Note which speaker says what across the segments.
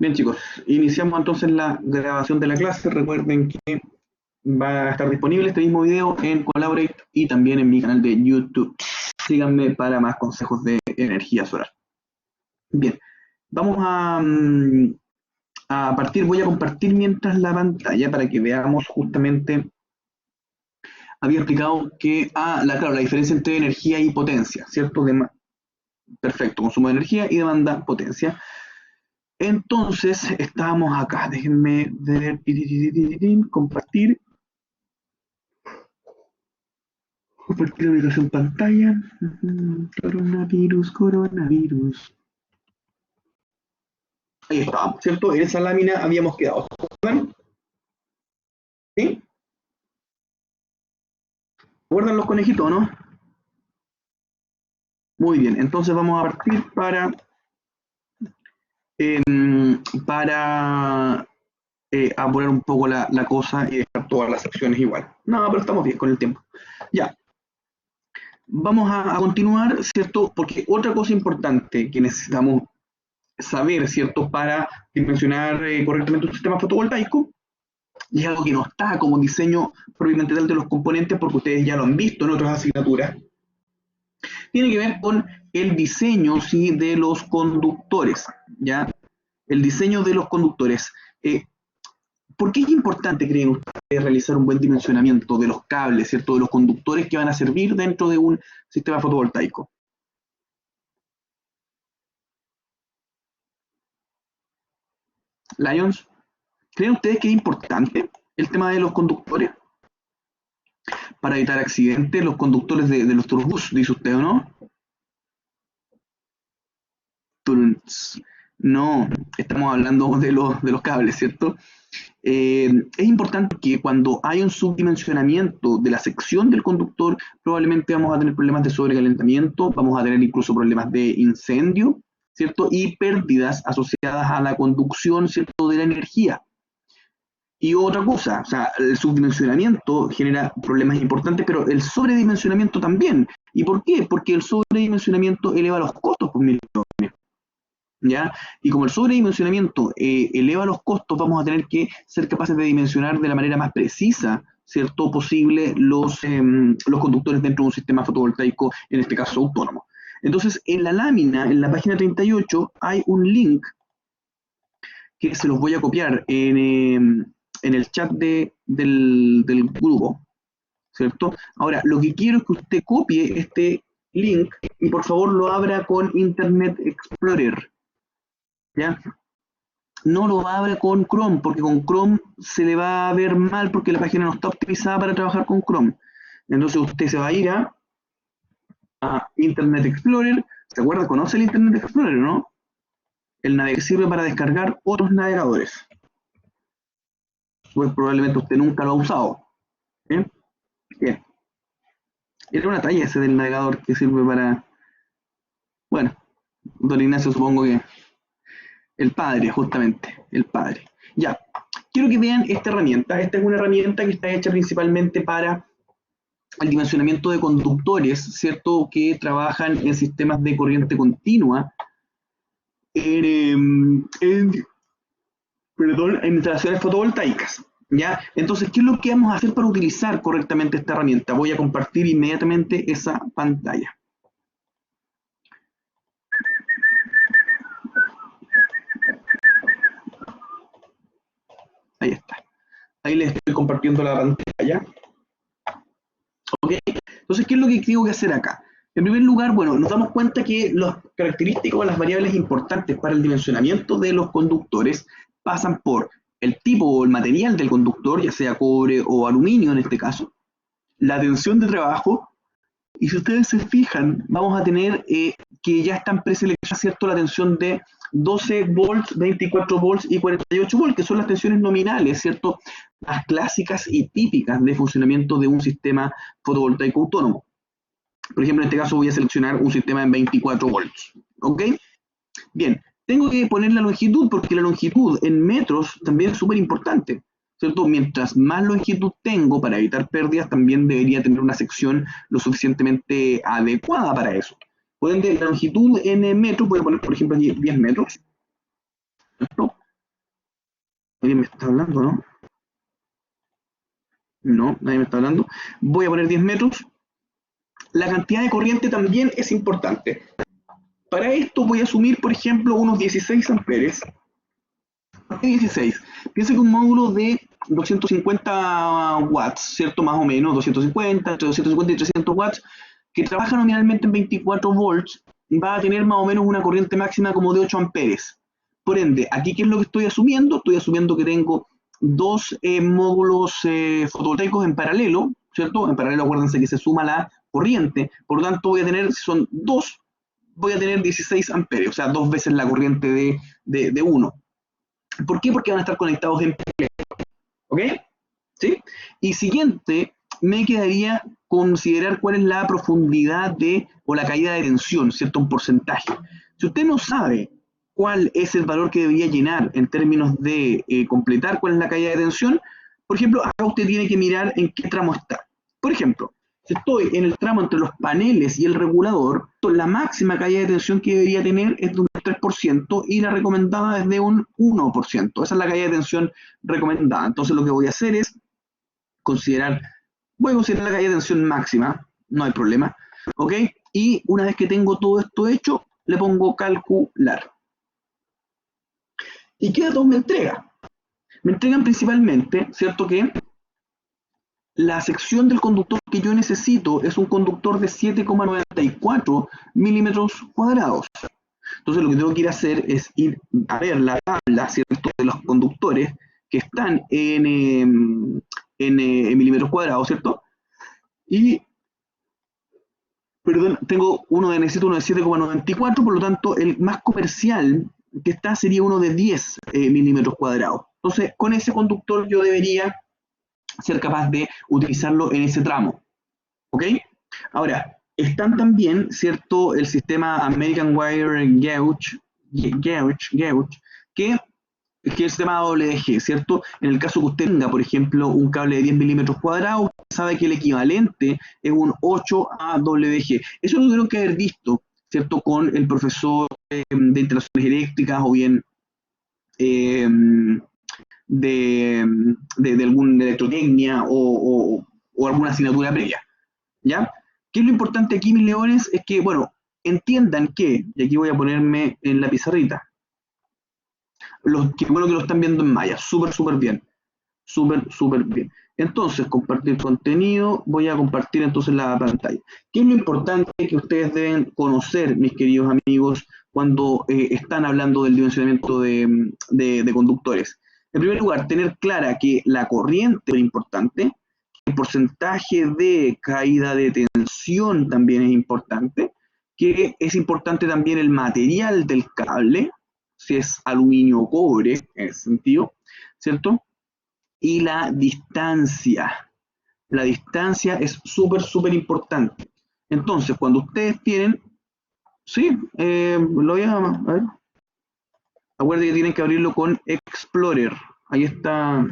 Speaker 1: Bien, chicos, iniciamos entonces la grabación de la clase. Recuerden que va a estar disponible este mismo video en Collaborate y también en mi canal de YouTube. Síganme para más consejos de energía solar. Bien, vamos a partir, voy a compartir mientras la pantalla para que veamos justamente. Había explicado que, claro, la diferencia entre energía y potencia, ¿cierto? Perfecto, consumo de energía y demanda potencia. Entonces, estábamos acá, déjenme ver, compartir la ubicación pantalla. Coronavirus. Ahí estábamos, ¿cierto? En esa lámina habíamos quedado. ¿Sí? ¿Recuerdan los conejitos, no? Muy bien, entonces vamos a partir para apurar un poco la cosa y dejar todas las secciones igual. No, pero estamos bien con el tiempo. Ya. Vamos a continuar, ¿cierto? Porque otra cosa importante que necesitamos saber, ¿cierto? Para dimensionar correctamente un sistema fotovoltaico, y es algo que no está como diseño propiamente tal de los componentes, porque ustedes ya lo han visto en otras asignaturas, tiene que ver con el diseño, ¿sí? De los conductores, ¿ya? El diseño de los conductores. ¿Por qué es importante, creen ustedes, realizar un buen dimensionamiento de los cables, ¿cierto? De los conductores que van a servir dentro de un sistema fotovoltaico? Lions, ¿creen ustedes que es importante el tema de los conductores? Para evitar accidentes, los conductores de los turbus, dice usted, ¿o no? No, estamos hablando de los cables, ¿cierto? Es importante que cuando hay un subdimensionamiento de la sección del conductor, probablemente vamos a tener problemas de sobrecalentamiento, vamos a tener incluso problemas de incendio, ¿cierto? Y pérdidas asociadas a la conducción, ¿cierto? De la energía. Y otra cosa, o sea, el subdimensionamiento genera problemas importantes, pero el sobredimensionamiento también. ¿Y por qué? Porque el sobredimensionamiento eleva los costos, pues, ¿ya? Y como el sobredimensionamiento eleva los costos, vamos a tener que ser capaces de dimensionar de la manera más precisa, ¿cierto?, posible los conductores dentro de un sistema fotovoltaico, en este caso autónomo. Entonces, en la lámina, en la página 38, hay un link que se los voy a copiar en el chat del grupo, ¿cierto? Ahora, lo que quiero es que usted copie este link y por favor lo abra con Internet Explorer, ¿ya? No lo abra con Chrome, porque con Chrome se le va a ver mal porque la página no está optimizada para trabajar con Chrome. Entonces usted se va a ir a Internet Explorer. ¿Se acuerda? ¿Conoce el Internet Explorer, no? El navegador sirve para descargar otros navegadores. Pues probablemente usted nunca lo ha usado. ¿Bien? Bien. Era una talla ese del navegador que sirve para... Bueno, don Ignacio supongo que... El padre, justamente, el padre. Ya, quiero que vean esta herramienta. Esta es una herramienta que está hecha principalmente para el dimensionamiento de conductores, ¿cierto? Que trabajan en sistemas de corriente continua, en instalaciones fotovoltaicas, ¿ya? Entonces, ¿qué es lo que vamos a hacer para utilizar correctamente esta herramienta? Voy a compartir inmediatamente esa pantalla. Ahí está. Ahí les estoy compartiendo la pantalla. ¿Ok? Entonces, ¿qué es lo que tengo que hacer acá? En primer lugar, bueno, nos damos cuenta que las características o las variables importantes para el dimensionamiento de los conductores pasan por el tipo o el material del conductor, ya sea cobre o aluminio en este caso, la tensión de trabajo, y si ustedes se fijan, vamos a tener que ya están preseleccionadas, ¿cierto?, la tensión de 12 volts, 24 volts y 48 volts, que son las tensiones nominales, ¿cierto?, las clásicas y típicas de funcionamiento de un sistema fotovoltaico autónomo. Por ejemplo, en este caso voy a seleccionar un sistema en 24 volts. ¿Ok? Bien, tengo que poner la longitud porque la longitud en metros también es súper importante, ¿cierto? Mientras más longitud tengo para evitar pérdidas, también debería tener una sección lo suficientemente adecuada para eso. Por ende, la longitud en metros, voy a poner, por ejemplo, aquí 10 metros, ¿cierto? me está hablando, ¿no? No, nadie me está hablando. Voy a poner 10 metros. La cantidad de corriente también es importante. Para esto voy a asumir, por ejemplo, unos 16 amperes. ¿Por qué 16? Piensa que un módulo de 250 watts, ¿cierto? Más o menos, 250, entre 250 y 300 watts, que trabaja nominalmente en 24 volts, va a tener más o menos una corriente máxima como de 8 amperes. Por ende, aquí, ¿qué es lo que estoy asumiendo? Estoy asumiendo que tengo dos módulos fotovoltaicos en paralelo, ¿cierto? En paralelo, acuérdense que se suma la corriente, por lo tanto voy a tener, si son dos, voy a tener 16 amperes, o sea, dos veces la corriente de uno. ¿Por qué? Porque van a estar conectados en paralelo, ¿ok? ¿Sí? Y siguiente, me quedaría considerar cuál es la profundidad o la caída de tensión, ¿cierto? Un porcentaje. Si usted no sabe cuál es el valor que debería llenar en términos de completar cuál es la caída de tensión, por ejemplo, acá usted tiene que mirar en qué tramo está. Por ejemplo, si estoy en el tramo entre los paneles y el regulador, la máxima caída de tensión que debería tener es de un 3% y la recomendada es de un 1%. Esa es la caída de tensión recomendada. Entonces lo que voy a hacer es voy a considerar la caída de tensión máxima, no hay problema, ¿ok? Y una vez que tengo todo esto hecho, le pongo calcular. ¿Y qué datos me entrega? Me entregan principalmente, ¿cierto? Que la sección del conductor que yo necesito es un conductor de 7,94 milímetros cuadrados. Entonces lo que tengo que ir a hacer es ir a ver la tabla, ¿cierto? De los conductores que están en milímetros cuadrados, ¿cierto? Y, perdón, necesito uno de 7,94, por lo tanto, el más comercial que está sería uno de 10 milímetros cuadrados. Entonces, con ese conductor yo debería ser capaz de utilizarlo en ese tramo, ¿ok? Ahora, están también, ¿cierto?, el sistema American Wire Gauge, que es el sistema AWG, ¿cierto? En el caso que usted tenga, por ejemplo, un cable de 10 milímetros cuadrados, sabe que el equivalente es un 8 AWG. Eso lo tuvieron que haber visto, ¿cierto? Con el profesor de instalaciones eléctricas o bien de alguna electrotecnia o alguna asignatura previa, ¿ya? ¿Qué es lo importante aquí, mis leones? Es que, bueno, entiendan que, y aquí voy a ponerme en la pizarrita, que bueno que lo están viendo en Maya, súper bien, súper bien. Entonces, compartir contenido, voy a compartir entonces la pantalla. ¿Qué es lo importante que ustedes deben conocer, mis queridos amigos, cuando están hablando del dimensionamiento de conductores? En primer lugar, tener clara que la corriente es importante, el porcentaje de caída de tensión también es importante, que es importante también el material del cable, si es aluminio o cobre, en ese sentido, ¿cierto? Y la distancia. La distancia es súper importante. Entonces, cuando ustedes tienen, sí, lo voy a ver. Acuérdense que tienen que abrirlo con Explorer. Ahí está.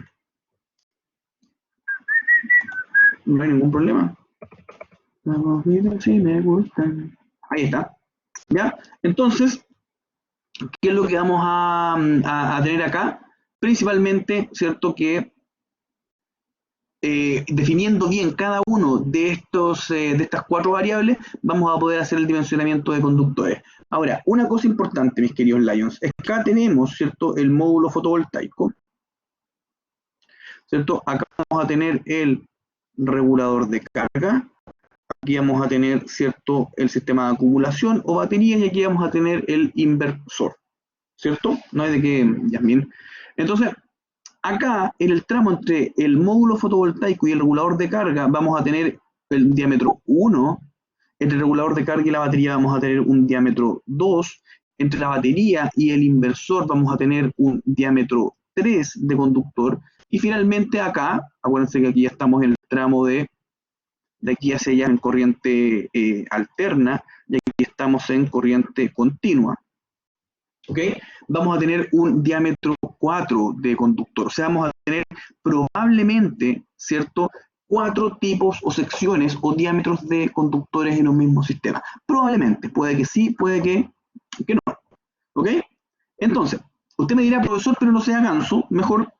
Speaker 1: No hay ningún problema. Sí, me gustan. Ahí está. ¿Ya? Entonces, ¿qué es lo que vamos a tener acá? Principalmente, ¿cierto? Que definiendo bien cada uno de estas 4 variables, vamos a poder hacer el dimensionamiento de conductores. Ahora, una cosa importante, mis queridos Lions, es que acá tenemos, ¿cierto?, el módulo fotovoltaico, ¿cierto? Acá vamos a tener el regulador de carga, aquí vamos a tener, ¿cierto?, el sistema de acumulación o baterías, y aquí vamos a tener el inversor, ¿cierto? No hay de qué, Yasmin. Entonces, acá, en el tramo entre el módulo fotovoltaico y el regulador de carga, vamos a tener el diámetro 1, entre el regulador de carga y la batería vamos a tener un diámetro 2, entre la batería y el inversor vamos a tener un diámetro 3 de conductor, y finalmente acá, acuérdense que aquí ya estamos en el tramo de aquí hacia allá en corriente alterna, y aquí estamos en corriente continua. ¿Ok? Vamos a tener un diámetro 4 de conductor, o sea, vamos a tener probablemente, ¿cierto?, 4 tipos o secciones o diámetros de conductores en un mismo sistema. Probablemente, puede que sí, puede que no. ¿Ok? Entonces, usted me dirá, profesor, pero no sea ganso, mejor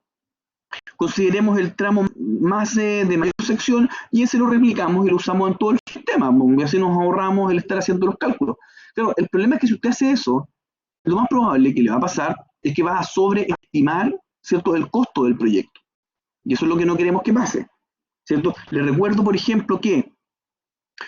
Speaker 1: consideremos el tramo más de mayor sección y ese lo replicamos y lo usamos en todo el sistema, y así nos ahorramos el estar haciendo los cálculos. Claro, el problema es que si usted hace eso, lo más probable que le va a pasar es que va a sobreestimar, ¿cierto?, el costo del proyecto. Y eso es lo que no queremos que pase, ¿cierto? Les recuerdo, por ejemplo, que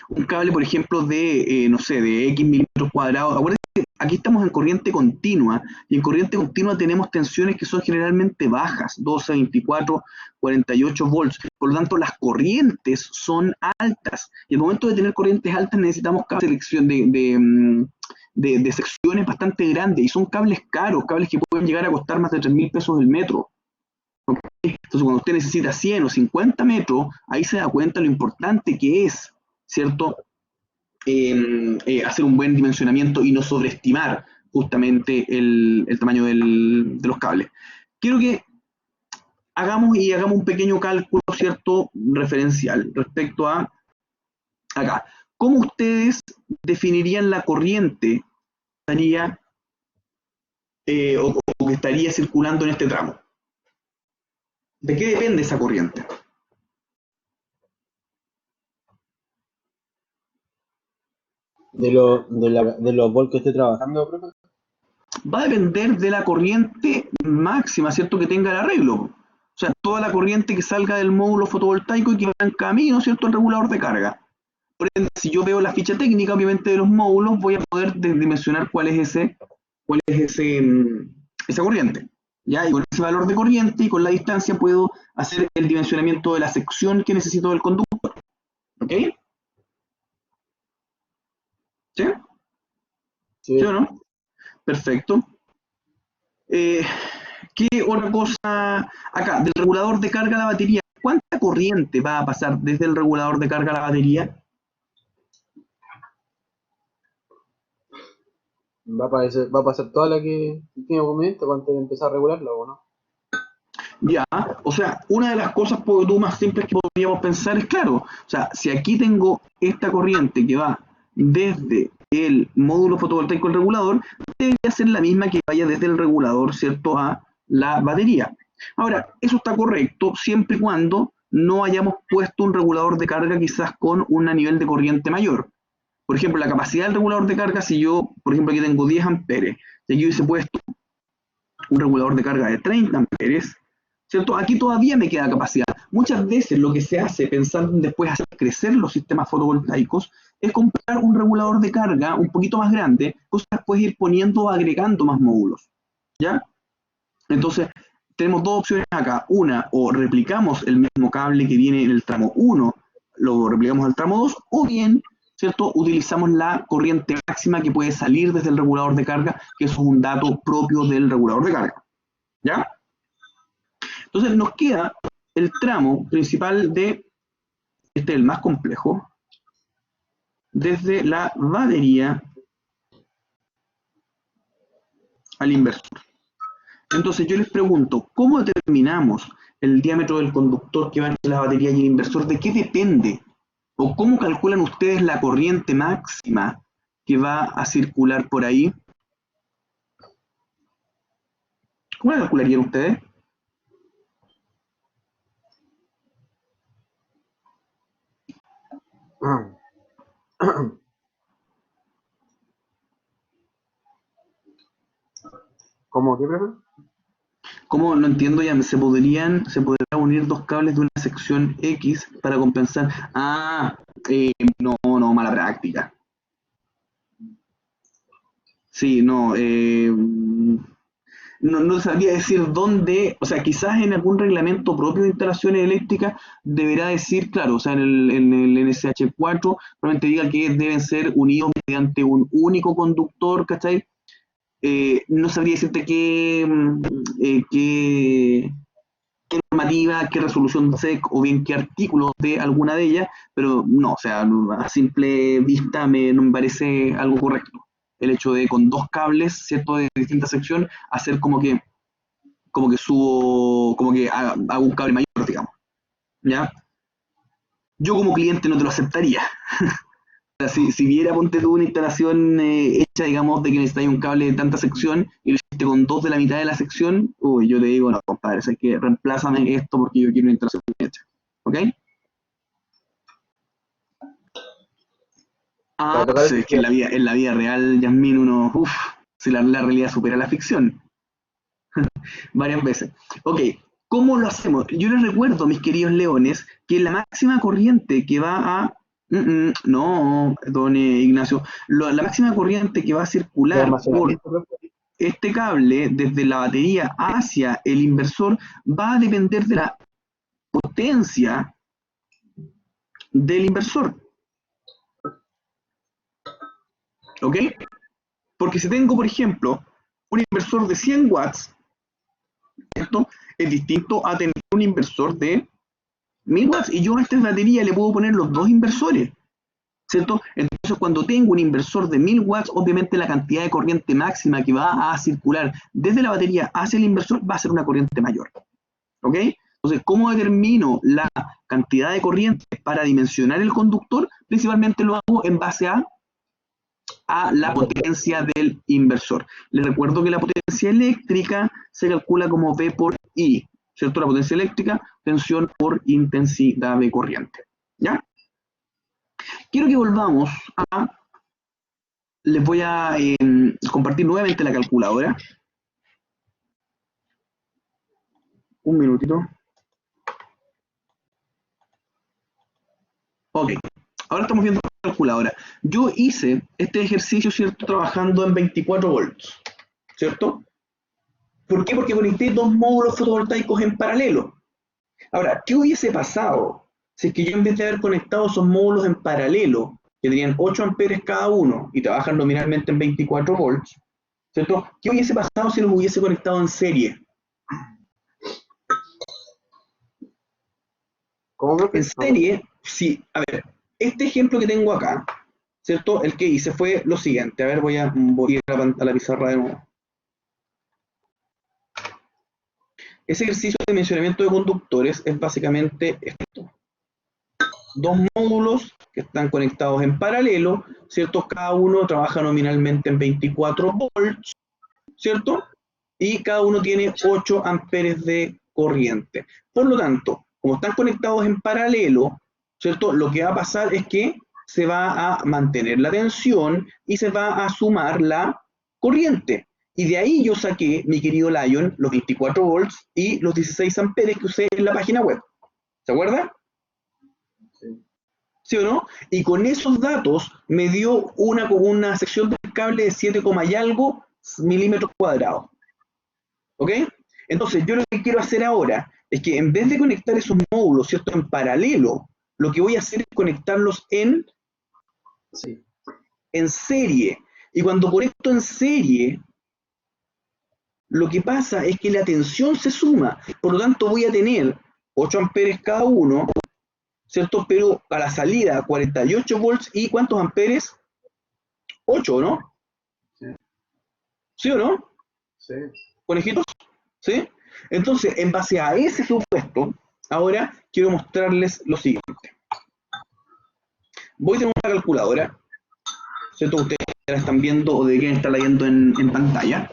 Speaker 1: un cable, por ejemplo, de, no sé, de X milímetros cuadrados, acuérdense que aquí estamos en corriente continua, y en corriente continua tenemos tensiones que son generalmente bajas, 12, 24, 48 volts, por lo tanto las corrientes son altas, y al momento de tener corrientes altas necesitamos selección de secciones bastante grandes, y son cables caros, cables que pueden llegar a costar más de 3.000 pesos el metro. ¿Okay? Entonces cuando usted necesita 100 o 50 metros, ahí se da cuenta lo importante que es, ¿cierto? Hacer un buen dimensionamiento y no sobreestimar justamente el tamaño de los cables. Quiero que hagamos un pequeño cálculo, ¿cierto?, referencial respecto a acá. ¿Cómo ustedes definirían la corriente que estaría, o que estaría circulando en este tramo? ¿De qué depende esa corriente?
Speaker 2: De los volts que esté trabajando, profe.
Speaker 1: Va a depender de la corriente máxima, ¿cierto?, que tenga el arreglo. O sea, toda la corriente que salga del módulo fotovoltaico y que va en camino, ¿cierto?, al regulador de carga. Por ende, si yo veo la ficha técnica, obviamente, de los módulos, voy a poder dimensionar cuál es esa corriente. ¿Ya? Y con ese valor de corriente y con la distancia puedo hacer el dimensionamiento de la sección que necesito del conductor. ¿Ok? ¿Sí?
Speaker 2: Sí.
Speaker 1: ¿Sí o no? Perfecto. ¿Qué otra cosa? Acá, del regulador de carga a la batería. ¿Cuánta corriente va a pasar desde el regulador de carga a la batería?
Speaker 2: Va a pasar toda la que tiene conveniente antes de empezar a regularla, ¿o no?
Speaker 1: Ya, o sea, una de las cosas más simples que podríamos pensar es, claro, o sea, si aquí tengo esta corriente que va desde el módulo fotovoltaico al regulador, debería ser la misma que vaya desde el regulador, ¿cierto?, a la batería. Ahora, eso está correcto siempre y cuando no hayamos puesto un regulador de carga quizás con un nivel de corriente mayor. Por ejemplo, la capacidad del regulador de carga, si yo, por ejemplo, aquí tengo 10 amperes, y aquí hubiese puesto un regulador de carga de 30 amperes, ¿cierto? Aquí todavía me queda capacidad. Muchas veces lo que se hace pensando en después hacer crecer los sistemas fotovoltaicos es comprar un regulador de carga un poquito más grande, cosa que después ir poniendo o agregando más módulos. ¿Ya? Entonces, tenemos dos opciones acá. Una, o replicamos el mismo cable que viene en el tramo 1, lo replicamos al tramo 2, o bien, ¿cierto?, utilizamos la corriente máxima que puede salir desde el regulador de carga, que eso es un dato propio del regulador de carga. ¿Ya? Entonces nos queda el tramo principal de, este es el más complejo, desde la batería al inversor. Entonces yo les pregunto, ¿cómo determinamos el diámetro del conductor que va entre la batería y el inversor? ¿De qué depende? ¿O cómo calculan ustedes la corriente máxima que va a circular por ahí? ¿Cómo la calcularían ustedes?
Speaker 2: ¿Cómo qué, profe?
Speaker 1: ¿Cómo? No entiendo ya, se podría unir dos cables de una sección X para compensar. Ah, no, mala práctica. Sí, no sabría decir dónde, o sea, quizás en algún reglamento propio de instalaciones eléctricas deberá decir, claro, o sea, en el NSH4 probablemente diga que deben ser unidos mediante un único conductor, ¿cachai? No sabría decirte qué normativa, qué resolución SEC o bien qué artículos de alguna de ellas, pero no, o sea, a simple vista no me parece algo correcto. El hecho de con dos cables, ¿cierto?, de distinta sección, hacer como que subo, como que hago un cable mayor, digamos. ¿Ya? Yo como cliente no te lo aceptaría. Si viera, ponte tú una instalación hecha, digamos, de que necesitáis un cable de tanta sección y lo hiciste con dos de la mitad de la sección, uy, yo te digo, no, compadre, o sea, que reemplázame esto porque yo quiero una instalación hecha. ¿Ok? Ah,
Speaker 2: Para tocar
Speaker 1: sí,
Speaker 2: ese
Speaker 1: es que en la vida real, Yasmín, uno, uff, si la realidad supera la ficción, varias veces. Ok, ¿cómo lo hacemos? Yo les recuerdo, mis queridos leones, que la máxima corriente que va a... no, don Ignacio, la máxima corriente que va a
Speaker 2: de
Speaker 1: circular por
Speaker 2: almacenamiento, profe.
Speaker 1: este cable desde la batería hacia el inversor va a depender de la potencia del inversor. ¿Ok? Porque si tengo, por ejemplo, un inversor de 100 watts, esto es distinto a tener un inversor de 1000 watts. Y yo a esta batería le puedo poner los dos inversores, ¿cierto? Entonces, cuando tengo un inversor de 1000 watts, obviamente la cantidad de corriente máxima que va a circular desde la batería hacia el inversor va a ser una corriente mayor. ¿Ok? Entonces, ¿cómo determino la cantidad de corriente para dimensionar el conductor? Principalmente lo hago en base a la potencia del inversor. Les recuerdo que la potencia eléctrica se calcula como V por I, ¿cierto? La potencia eléctrica, tensión por intensidad de corriente. ¿Ya? Quiero que volvamos a... Les voy a compartir nuevamente la calculadora. Un minutito. Ok, ahora estamos viendo la calculadora. Yo hice este ejercicio, ¿cierto? Trabajando en 24 volts, ¿cierto? ¿Por qué? Porque conecté dos módulos fotovoltaicos en paralelo. Ahora, ¿qué hubiese pasado si es que yo en vez de haber conectado esos módulos en paralelo, que tenían 8 amperes cada uno y trabajan nominalmente en 24 volts, ¿cierto? ¿Qué hubiese pasado si los hubiese conectado en serie?
Speaker 2: ¿Cómo,
Speaker 1: En
Speaker 2: profe? No caché.
Speaker 1: serie, sí, a ver, este ejemplo que tengo acá, ¿cierto? El que hice fue lo siguiente. A ver, voy a ir a la pizarra de nuevo. Ese ejercicio de dimensionamiento de conductores es básicamente esto. Dos módulos que están conectados en paralelo, ¿cierto? Cada uno trabaja nominalmente en 24 volts, ¿cierto? Y cada uno tiene 8 amperes de corriente. Por lo tanto, como están conectados en paralelo, ¿cierto? Lo que va a pasar es que se va a mantener la tensión y se va a sumar la corriente. Y de ahí yo saqué, mi querido Lion, los 24 volts y los 16 amperes que usé en la página web. ¿Se acuerda?
Speaker 2: Sí.
Speaker 1: ¿Sí o no? Y con esos datos me dio una sección del cable de 7, y algo milímetros cuadrados. ¿Ok? Entonces, yo lo que quiero hacer ahora es que en vez de conectar esos módulos, ¿cierto? En paralelo, lo que voy a hacer es conectarlos
Speaker 2: Sí.
Speaker 1: en serie. Y cuando conecto en serie, lo que pasa es que la tensión se suma. Por lo tanto, voy a tener 8 amperes cada uno, ¿cierto? Pero a la salida 48 volts y ¿cuántos amperes? 8, ¿no?
Speaker 2: Sí.
Speaker 1: ¿Sí o no?
Speaker 2: Sí.
Speaker 1: ¿Conejitos? ¿Sí? Entonces, en base a ese supuesto, ahora quiero mostrarles lo siguiente. Voy a tener una calculadora, ¿cierto? Ustedes la están viendo o deberían estar leyendo en pantalla.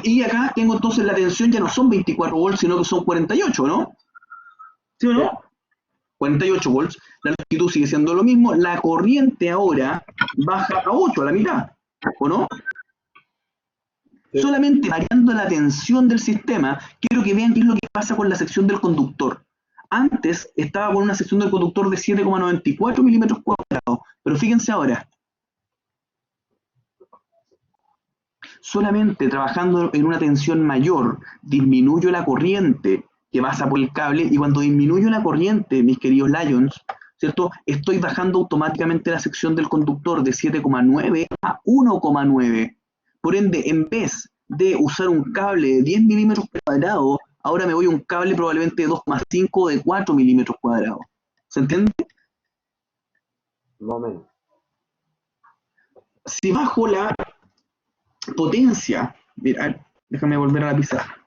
Speaker 1: Y acá tengo entonces la tensión, ya no son 24 volts, sino que son 48, ¿no? ¿Sí o
Speaker 2: Sí.
Speaker 1: no? 48 volts. La longitud sigue siendo lo mismo. La corriente ahora baja a 8, a la mitad, ¿o no?
Speaker 2: Sí.
Speaker 1: Solamente variando la tensión del sistema, quiero que vean qué es lo que pasa con la sección del conductor. Antes estaba con una sección del conductor de 7,94 milímetros cuadrados, pero fíjense ahora, solamente trabajando en una tensión mayor, disminuyo la corriente que pasa por el cable, y cuando disminuyo la corriente, mis queridos Lions, ¿cierto? Estoy bajando automáticamente la sección del conductor de 7,9 a 1,9. Por ende, en vez de usar un cable de 10 milímetros cuadrados, ahora me voy a un cable probablemente de 2,5 o de 4 milímetros cuadrados. ¿Se entiende?
Speaker 2: Más o menos.
Speaker 1: Si bajo la potencia, mira, déjame volver a la pizarra.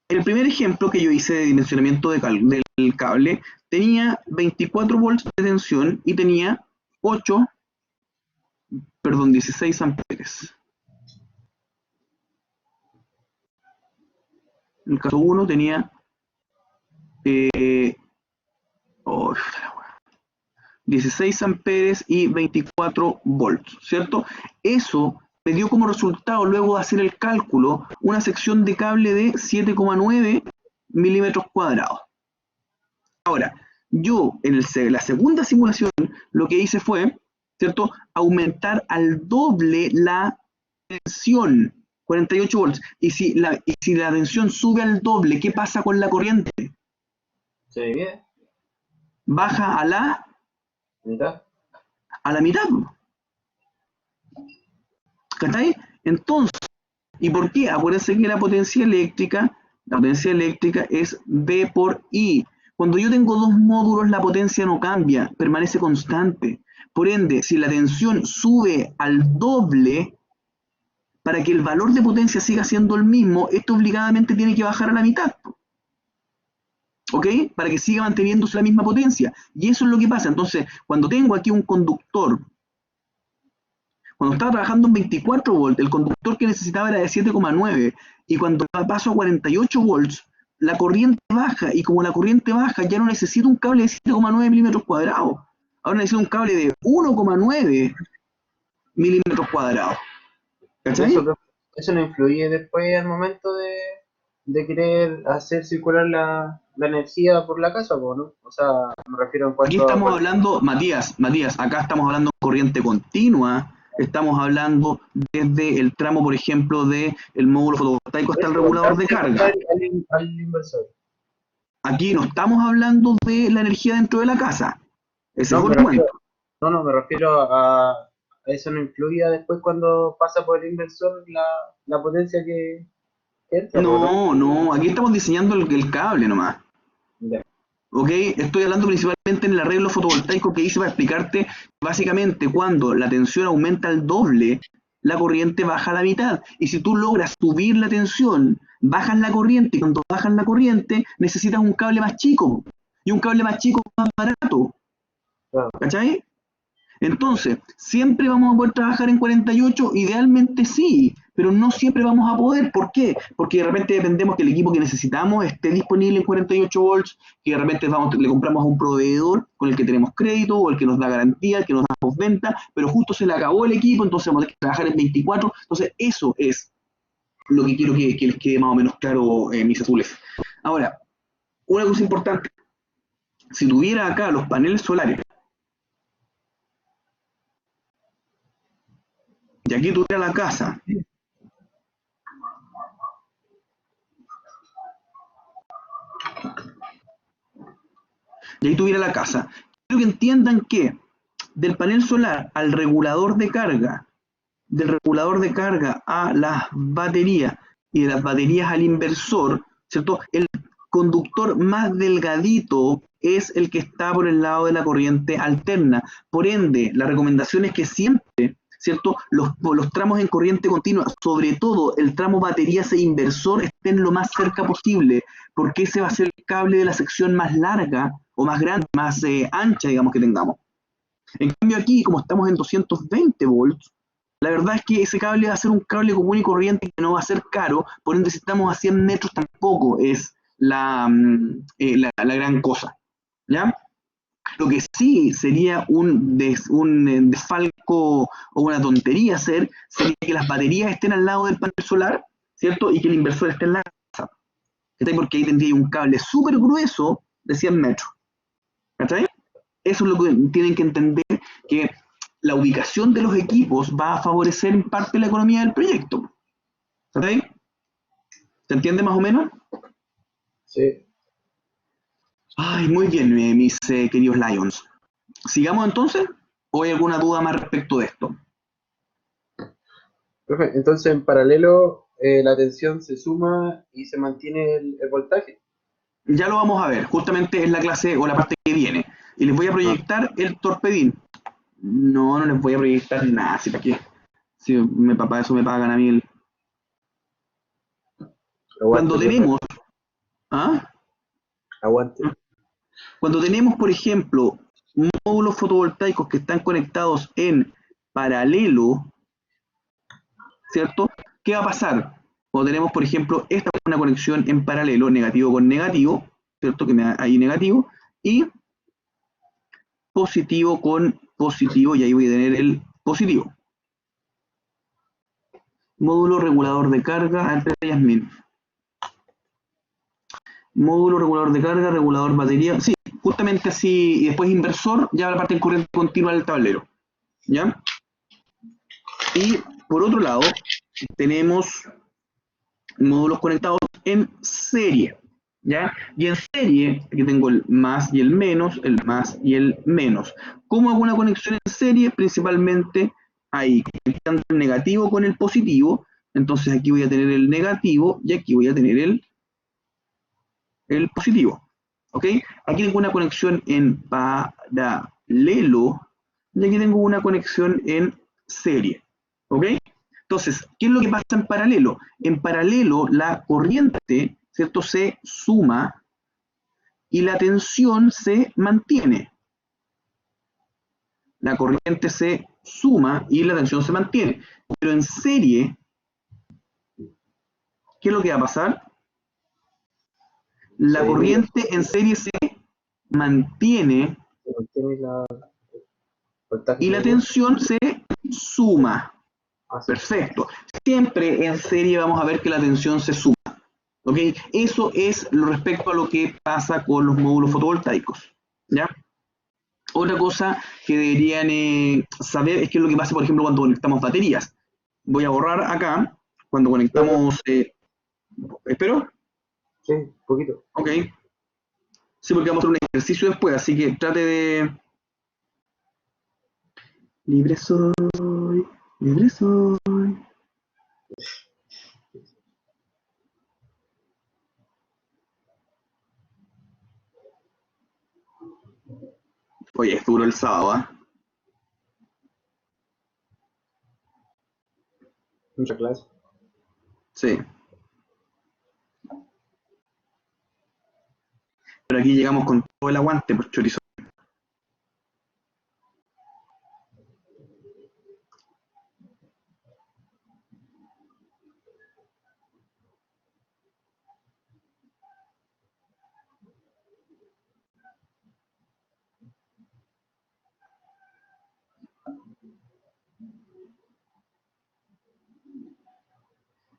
Speaker 1: el primer ejemplo que yo hice de dimensionamiento del cable tenía 24 volts de tensión y tenía 16 amperes. En el caso 1 tenía 16 amperes y 24 volts, ¿cierto? Eso me dio como resultado, luego de hacer el cálculo, una sección de cable de 7,9 milímetros cuadrados. Ahora, yo en la segunda simulación lo que hice fue, ¿cierto?, aumentar al doble la tensión, 48 volts. Y si la tensión sube al doble, ¿qué pasa con la corriente?
Speaker 2: ¿Se divide?
Speaker 1: Baja a la
Speaker 2: ¿Mitad?
Speaker 1: mitad. ¿Cachai? Entonces, ¿y por qué? Acuérdense que la potencia eléctrica es V por I. Cuando yo tengo dos módulos, la potencia no cambia, permanece constante. Por ende, si la tensión sube al doble, para que el valor de potencia siga siendo el mismo, esto obligadamente tiene que bajar a la mitad. ¿Ok? Para que siga manteniéndose la misma potencia. Y eso es lo que pasa. Entonces, cuando tengo aquí un conductor, cuando estaba trabajando en 24 volts, el conductor que necesitaba era de 7,9, y cuando paso a 48 volts, la corriente baja, y como la corriente baja, ya no necesito un cable de 7,9 milímetros cuadrados. Ahora necesito un cable de 1,9 milímetros cuadrados. ¿Cachai?
Speaker 2: Eso no influye después al momento de querer hacer circular la energía por la casa, ¿no? O sea, me refiero en
Speaker 1: Aquí
Speaker 2: cuanto
Speaker 1: estamos
Speaker 2: a...
Speaker 1: hablando, Matías, acá estamos hablando de corriente continua, estamos hablando desde el tramo, por ejemplo, del módulo fotovoltaico hasta el regulador de carga.
Speaker 2: Al inversor.
Speaker 1: Aquí no estamos hablando de la energía dentro de la casa. Ese es otro cuento.
Speaker 2: Me refiero a eso no influye después cuando pasa por el inversor la potencia que entra, ¿no?
Speaker 1: No, aquí estamos diseñando el cable nomás.
Speaker 2: Ya.
Speaker 1: ¿Ok? Estoy hablando principalmente en el arreglo fotovoltaico que hice para explicarte básicamente cuando la tensión aumenta al doble, la corriente baja a la mitad. Y si tú logras subir la tensión, bajas la corriente, y cuando bajas la corriente necesitas un cable más chico. Y un cable más chico más barato.
Speaker 2: Claro.
Speaker 1: ¿Cachai? Entonces, ¿siempre vamos a poder trabajar en 48? Idealmente sí, pero no siempre vamos a poder. ¿Por qué? Porque de repente dependemos que el equipo que necesitamos esté disponible en 48 volts, que de repente le compramos a un proveedor con el que tenemos crédito, o el que nos da garantía, el que nos da postventa, pero justo se le acabó el equipo, entonces vamos a tener que trabajar en 24. Entonces, eso es lo que quiero que les quede más o menos claro, mis azules. Ahora, una cosa importante, si tuviera acá los paneles solares, y aquí tuviera la casa, y ahí tuviera la casa, quiero que entiendan que del panel solar al regulador de carga, del regulador de carga a las baterías y de las baterías al inversor, ¿cierto? El conductor más delgadito es el que está por el lado de la corriente alterna. Por ende, la recomendación es que siempre, ¿cierto?, los tramos en corriente continua, sobre todo el tramo baterías e inversor, estén lo más cerca posible, porque ese va a ser el cable de la sección más larga o más grande, más ancha, digamos, que tengamos. En cambio aquí, como estamos en 220 volts, la verdad es que ese cable va a ser un cable común y corriente que no va a ser caro, por ende si estamos a 100 metros tampoco es la gran cosa, ¿ya? Lo que sí sería un desfalco o una tontería hacer, sería que las baterías estén al lado del panel solar, ¿cierto? Y que el inversor esté en la casa, ¿cachai? Porque ahí tendría un cable súper grueso de 100 metros, ¿cachai? Eso es lo que tienen que entender, que la ubicación de los equipos va a favorecer en parte la economía del proyecto. ¿Sabéis? ¿Se entiende más o menos?
Speaker 2: Sí.
Speaker 1: Ay, muy bien, mis queridos Lions. ¿Sigamos entonces? ¿O hay alguna duda más respecto de esto?
Speaker 2: Profe, entonces en paralelo la tensión se suma y se mantiene el voltaje.
Speaker 1: Ya lo vamos a ver, justamente es la clase o la parte que viene. Y les voy a proyectar el torpedín. No les voy a proyectar nada, si para qué. Si eso me pagan a mí el... Cuando tenemos ¿Ah?
Speaker 2: Aguante.
Speaker 1: Cuando tenemos, por ejemplo, módulos fotovoltaicos que están conectados en paralelo, ¿cierto? ¿Qué va a pasar? Cuando tenemos, por ejemplo, esta es una conexión en paralelo, negativo con negativo, ¿cierto? Que me da ahí negativo, y positivo con positivo, y ahí voy a tener el positivo. Módulo regulador de carga, entre Yasmin. Módulo regulador de carga, regulador batería, sí, justamente así, y después inversor, ya la parte de corriente continua del tablero, ¿ya? Y por otro lado, tenemos módulos conectados en serie, ¿ya? Y en serie, aquí tengo el más y el más y el menos. ¿Cómo hago una conexión en serie? Principalmente ahí, conectando el negativo con el positivo. Entonces aquí voy a tener el negativo y aquí voy a tener el positivo. ¿Ok? Aquí tengo una conexión en paralelo y aquí tengo una conexión en serie. ¿Ok? Entonces, ¿qué es lo que pasa en paralelo? En paralelo, la corriente, ¿cierto?, se suma y la tensión se mantiene. La corriente se suma y la tensión se mantiene. Pero en serie, ¿qué es lo que va a pasar? La corriente en serie se mantiene
Speaker 2: Se mantiene la voltaje
Speaker 1: y la
Speaker 2: medio.
Speaker 1: tensión se suma.
Speaker 2: Así.
Speaker 1: Perfecto. Siempre en serie vamos a ver que la tensión se suma. ¿Ok? Eso es lo respecto a lo que pasa con los módulos fotovoltaicos. ¿Ya? Otra cosa que deberían saber es qué es lo que pasa, por ejemplo, cuando conectamos baterías. Voy a borrar acá, cuando conectamos... ¿espero?
Speaker 2: Sí, poquito.
Speaker 1: Ok. Sí, porque vamos a hacer un ejercicio después, así que trate de... Libre soy, libre soy. Oye, es duro el sábado, ¿ah?
Speaker 2: Mucha clase.
Speaker 1: Sí. Pero aquí llegamos con todo el aguante, pues chorizo.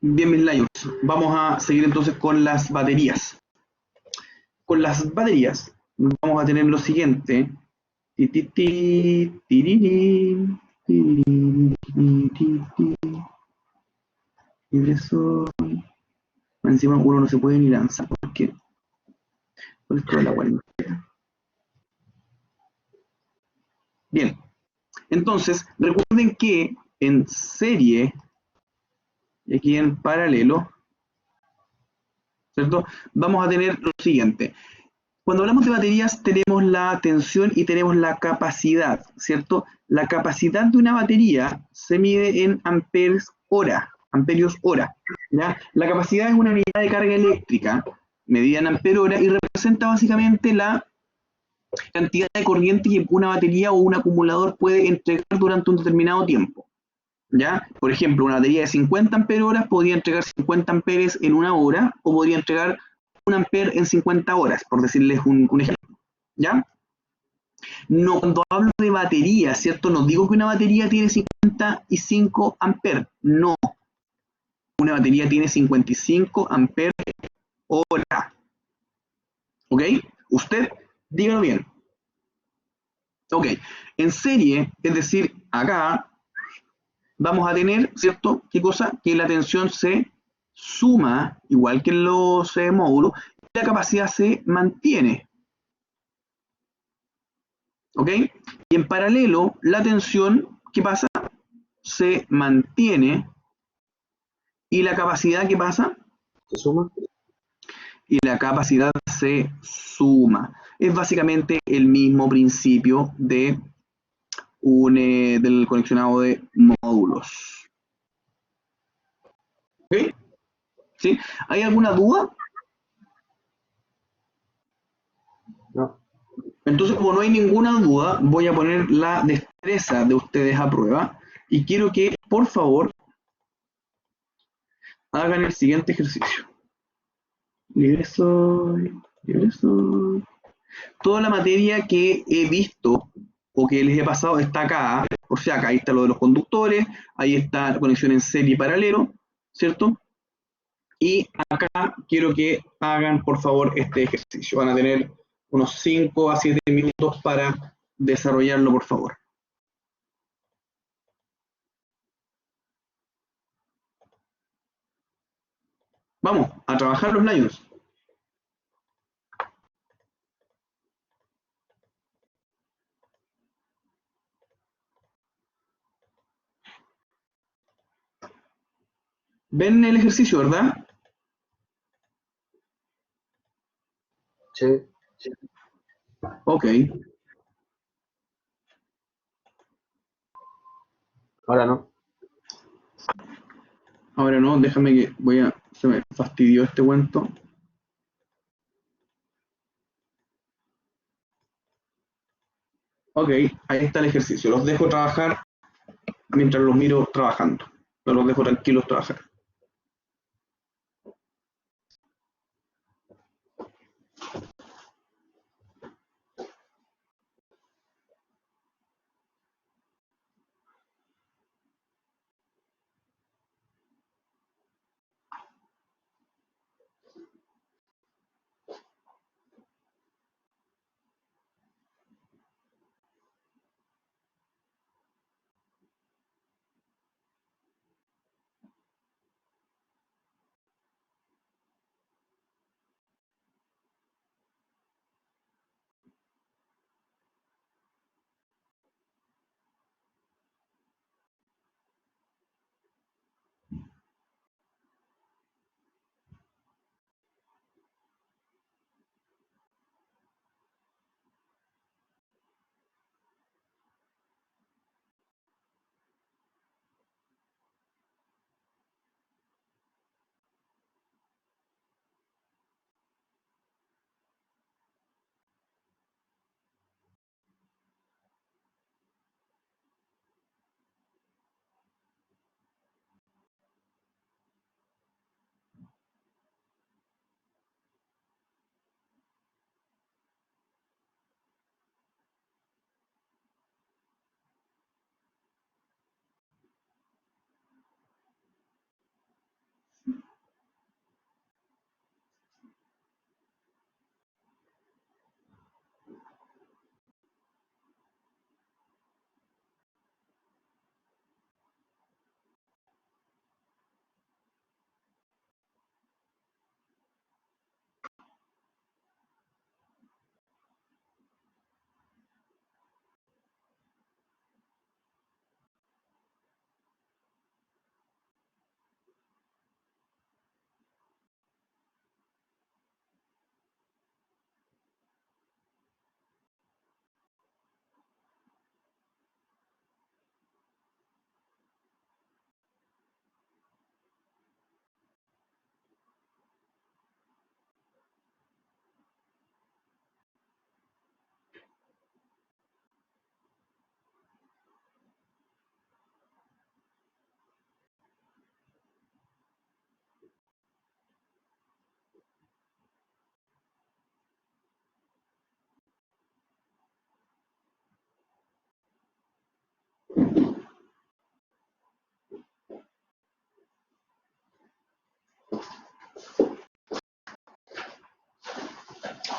Speaker 1: Bien, mis layos. Vamos a seguir entonces con las baterías. Con las baterías vamos a tener lo siguiente. Ti, ti, ti, tirirín, tirirín, ti, ti, ti. Libre soy. Encima uno no se puede ni lanzar porque por esto de la cuarentena. Bien, entonces recuerden que en serie y aquí en paralelo, ¿cierto? Vamos a tener lo siguiente. Cuando hablamos de baterías tenemos la tensión y tenemos la capacidad, ¿cierto? La capacidad de una batería se mide en amperes hora, amperios hora, ¿ya? La capacidad es una unidad de carga eléctrica medida en ampere hora y representa básicamente la cantidad de corriente que una batería o un acumulador puede entregar durante un determinado tiempo. ¿Ya? Por ejemplo, una batería de 50 ampere horas podría entregar 50 amperes en una hora o podría entregar 1 ampere en 50 horas, por decirles un ejemplo. ¿Ya? No, cuando hablo de batería, ¿cierto? No digo que una batería tiene 55 amperes. No. Una batería tiene 55 amperes hora. ¿Ok? Usted, dígalo bien. Ok. En serie, es decir, acá vamos a tener, ¿cierto? ¿Qué cosa? Que la tensión se suma, igual que en los módulos, y la capacidad se mantiene. ¿Ok? Y en paralelo, la tensión, ¿qué pasa? Se mantiene y la capacidad, ¿qué pasa?
Speaker 2: ¿Se suma?
Speaker 1: Y la capacidad se suma. Es básicamente el mismo principio de del conexionado de módulos. ¿Ok? ¿Sí? ¿Hay alguna duda? Entonces, como no hay ninguna duda, voy a poner la destreza de ustedes a prueba y quiero que, por favor, hagan el siguiente ejercicio. Libre soy, libre soy. Toda la materia que he visto o que les he pasado está acá. O sea, acá ahí está lo de los conductores, ahí está la conexión en serie y paralelo, ¿cierto? Y acá quiero que hagan, por favor, este ejercicio. Van a tener unos 5 a 7 minutos para desarrollarlo, por favor. Vamos, a trabajar los Lions. ¿Ven el ejercicio, verdad?
Speaker 2: Sí,
Speaker 1: Ok.
Speaker 2: ahora no.
Speaker 1: Ahora no, déjame que voy a... Se me fastidió este cuento. Ok, ahí está el ejercicio. Los dejo trabajar mientras los miro trabajando. No los dejo tranquilos trabajar.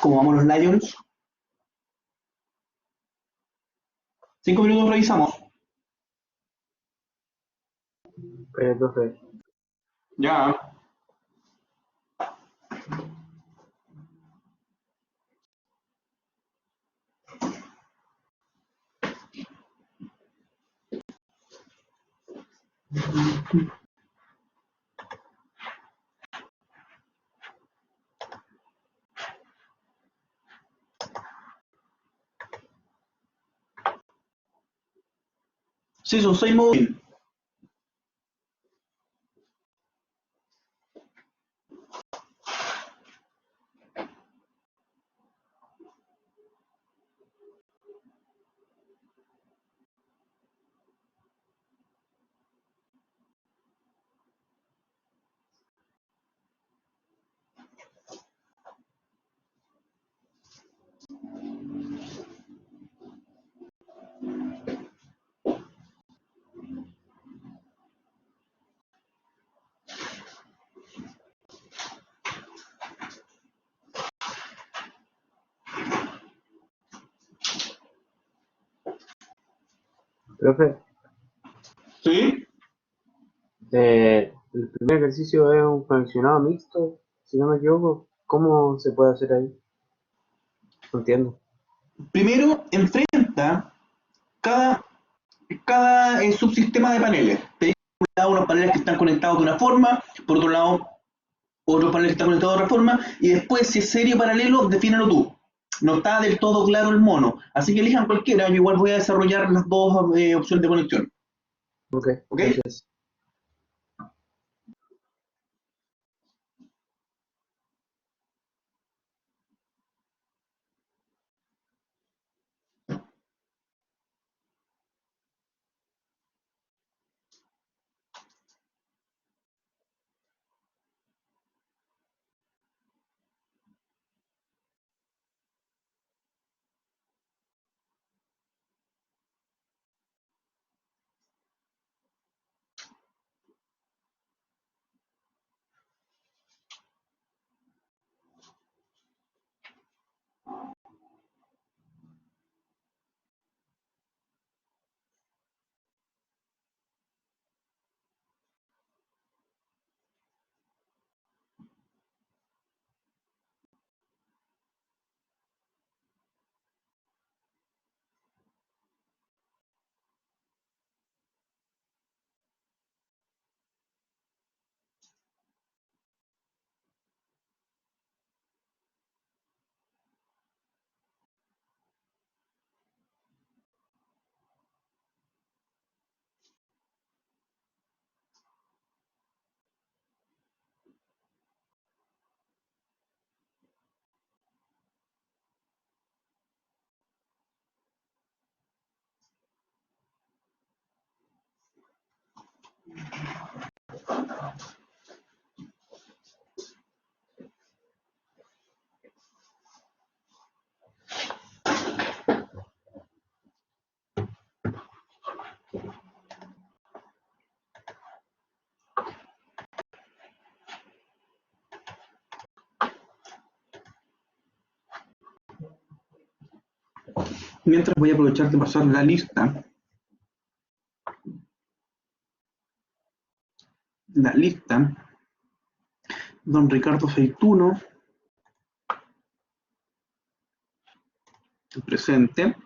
Speaker 1: ¿Cómo vamos los Lions? 5 minutos revisamos.
Speaker 2: Profe.
Speaker 1: Ya. Sí, son 6 módulos.
Speaker 2: Profe,
Speaker 1: ¿Sí?
Speaker 2: el primer ejercicio es un fraccionado mixto, si no me equivoco. ¿Cómo se puede hacer ahí? No entiendo.
Speaker 1: Primero, enfrenta cada, cada subsistema de paneles. Tenéis por un lado unos paneles que están conectados de una forma, por otro lado otro panel que está conectado de otra forma, y después, si es serie paralelo, defínelo tú. No está del todo claro el mono, así que elijan cualquiera, yo igual voy a desarrollar las dos opciones de conexión.
Speaker 2: Ok,
Speaker 1: ¿Ok?
Speaker 2: gracias.
Speaker 1: Mientras voy a aprovechar de pasar la lista, don Ricardo Feituno, presente,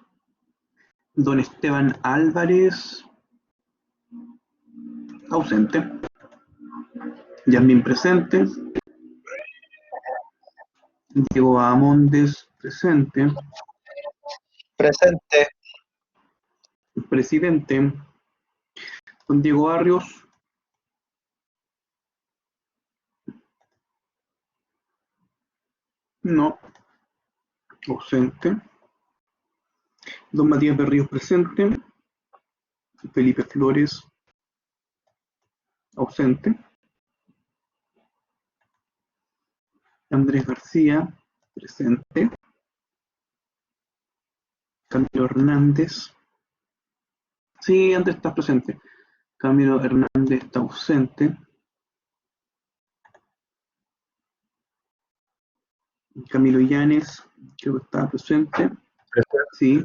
Speaker 1: don Esteban Álvarez, ausente, Yasmin presente, Diego Amondes presente,
Speaker 3: Presente.
Speaker 1: presidente, don Diego Barrios, no, ausente, don Matías Berríos presente, Felipe Flores, ausente, Andrés García, presente, Camilo Hernández, sí, Andrés está presente, Camilo Hernández está ausente, Camilo Llanes, creo que está presente, sí,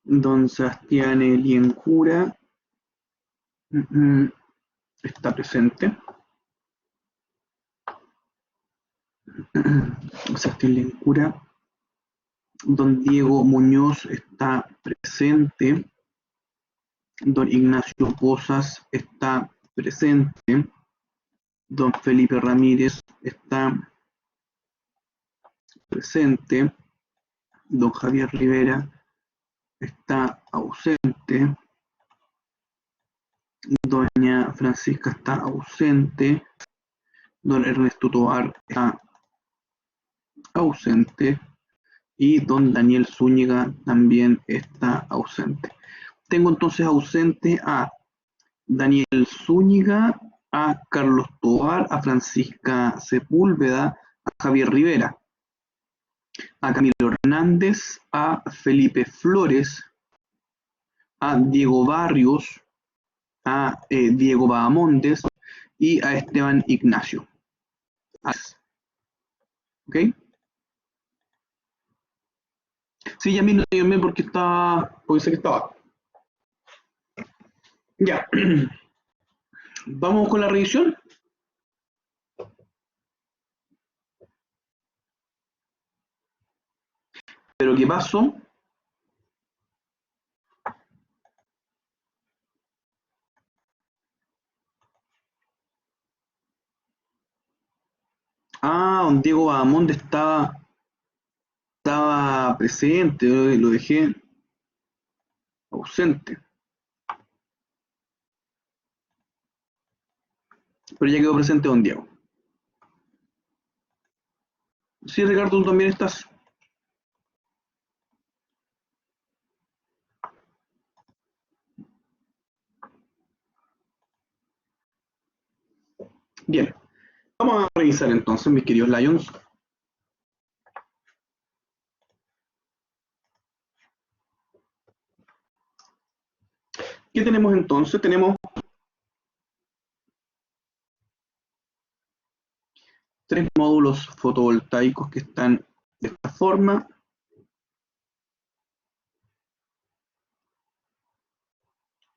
Speaker 1: don Sebastián Liencura, está presente, Sebastián Liencura, don Diego Muñoz está presente, don Ignacio Pozas está presente, don Felipe Ramírez está presente, don Javier Rivera está ausente, doña Francisca está ausente, don Ernesto Tovar está ausente y don Daniel Zúñiga también está ausente. Tengo entonces ausente a Daniel Zúñiga, a Carlos Tovar, a Francisca Sepúlveda, a Javier Rivera, a Camilo Hernández, a Felipe Flores, a Diego Barrios, a Diego Bahamondes y a Esteban Ignacio. ¿Ok? Sí, ya me porque sé que estaba. Ya, vamos con la revisión. Pero ¿qué pasó? Ah, don Diego Bahamonde estaba presente, lo dejé ausente. Pero ya quedó presente don Diego. Sí, Ricardo, tú también estás. Bien, vamos a revisar entonces, mis queridos Lions. ¿Qué tenemos entonces? Tenemos tres módulos fotovoltaicos que están de esta forma.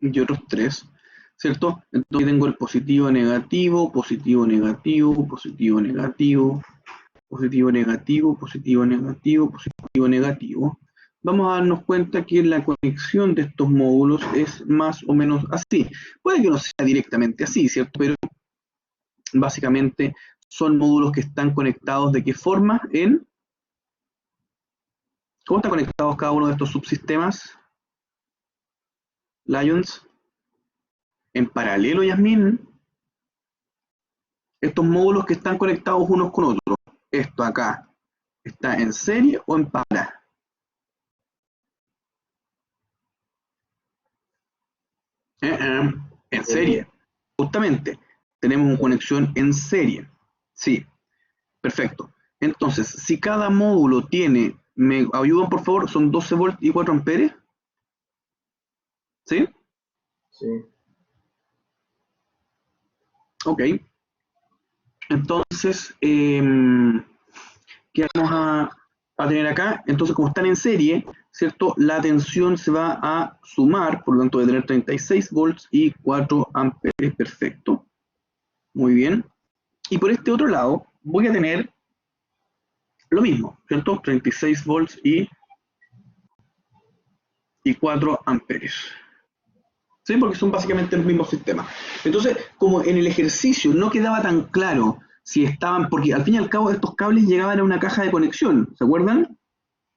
Speaker 1: Y otros tres, ¿cierto? Entonces tengo el positivo, negativo, positivo, negativo, positivo, negativo, positivo, negativo, positivo, negativo, positivo, negativo. Vamos a darnos cuenta que la conexión de estos módulos es más o menos así. Puede que no sea directamente así, ¿cierto? Pero básicamente son módulos que están conectados ¿de qué forma? ¿Cómo están conectados cada uno de estos subsistemas? Lions. En paralelo, Yasmin. Estos módulos que están conectados unos con otros. Esto acá, ¿está en serie o en para? En serie. Justamente, tenemos una conexión en serie. Sí, perfecto. Entonces, si cada módulo tiene, ¿me ayudan por favor? ¿Son 12 volts y 4 amperes? ¿Sí?
Speaker 2: Sí.
Speaker 1: Ok. Entonces, ¿qué vamos a tener acá? Entonces, como están en serie, ¿cierto? La tensión se va a sumar, por lo tanto, de tener 36 volts y 4 amperes. Perfecto. Muy bien. Y por este otro lado, voy a tener lo mismo, ¿cierto? 36 volts y 4 amperes. ¿Sí? Porque son básicamente los mismos sistemas. Entonces, como en el ejercicio no quedaba tan claro si estaban, porque al fin y al cabo estos cables llegaban a una caja de conexión, ¿se acuerdan?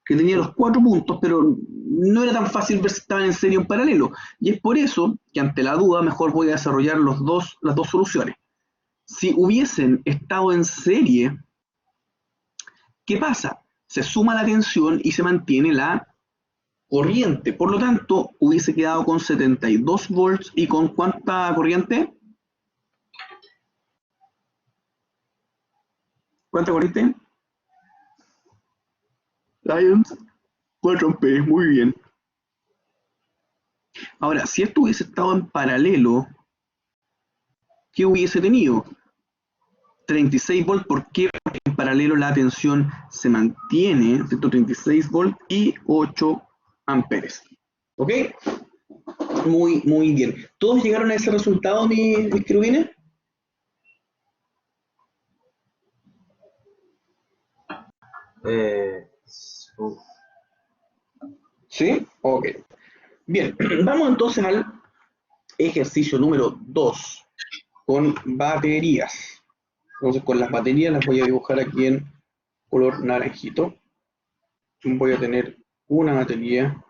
Speaker 1: Que tenía los 4 puntos, pero no era tan fácil ver si estaban en serie o en paralelo. Y es por eso que ante la duda mejor voy a desarrollar las dos soluciones. Si hubiesen estado en serie, ¿qué pasa? Se suma la tensión y se mantiene la corriente. Por lo tanto, hubiese quedado con 72 volts y con ¿cuánta corriente? ¿Cuánta corriente? Lions, 4 amperes, muy bien. Ahora, si esto hubiese estado en paralelo, ¿qué hubiese tenido? 36 volts, ¿por qué? Porque en paralelo la tensión se mantiene, 136 volts y 8 amperes. ¿Ok? Muy, muy bien. ¿Todos llegaron a ese resultado, mis querubines?
Speaker 2: Uf.
Speaker 1: ¿Sí? Ok. Bien, vamos entonces al ejercicio número 2 con baterías. Entonces con las baterías las voy a dibujar aquí en color naranjito. Voy a tener una batería,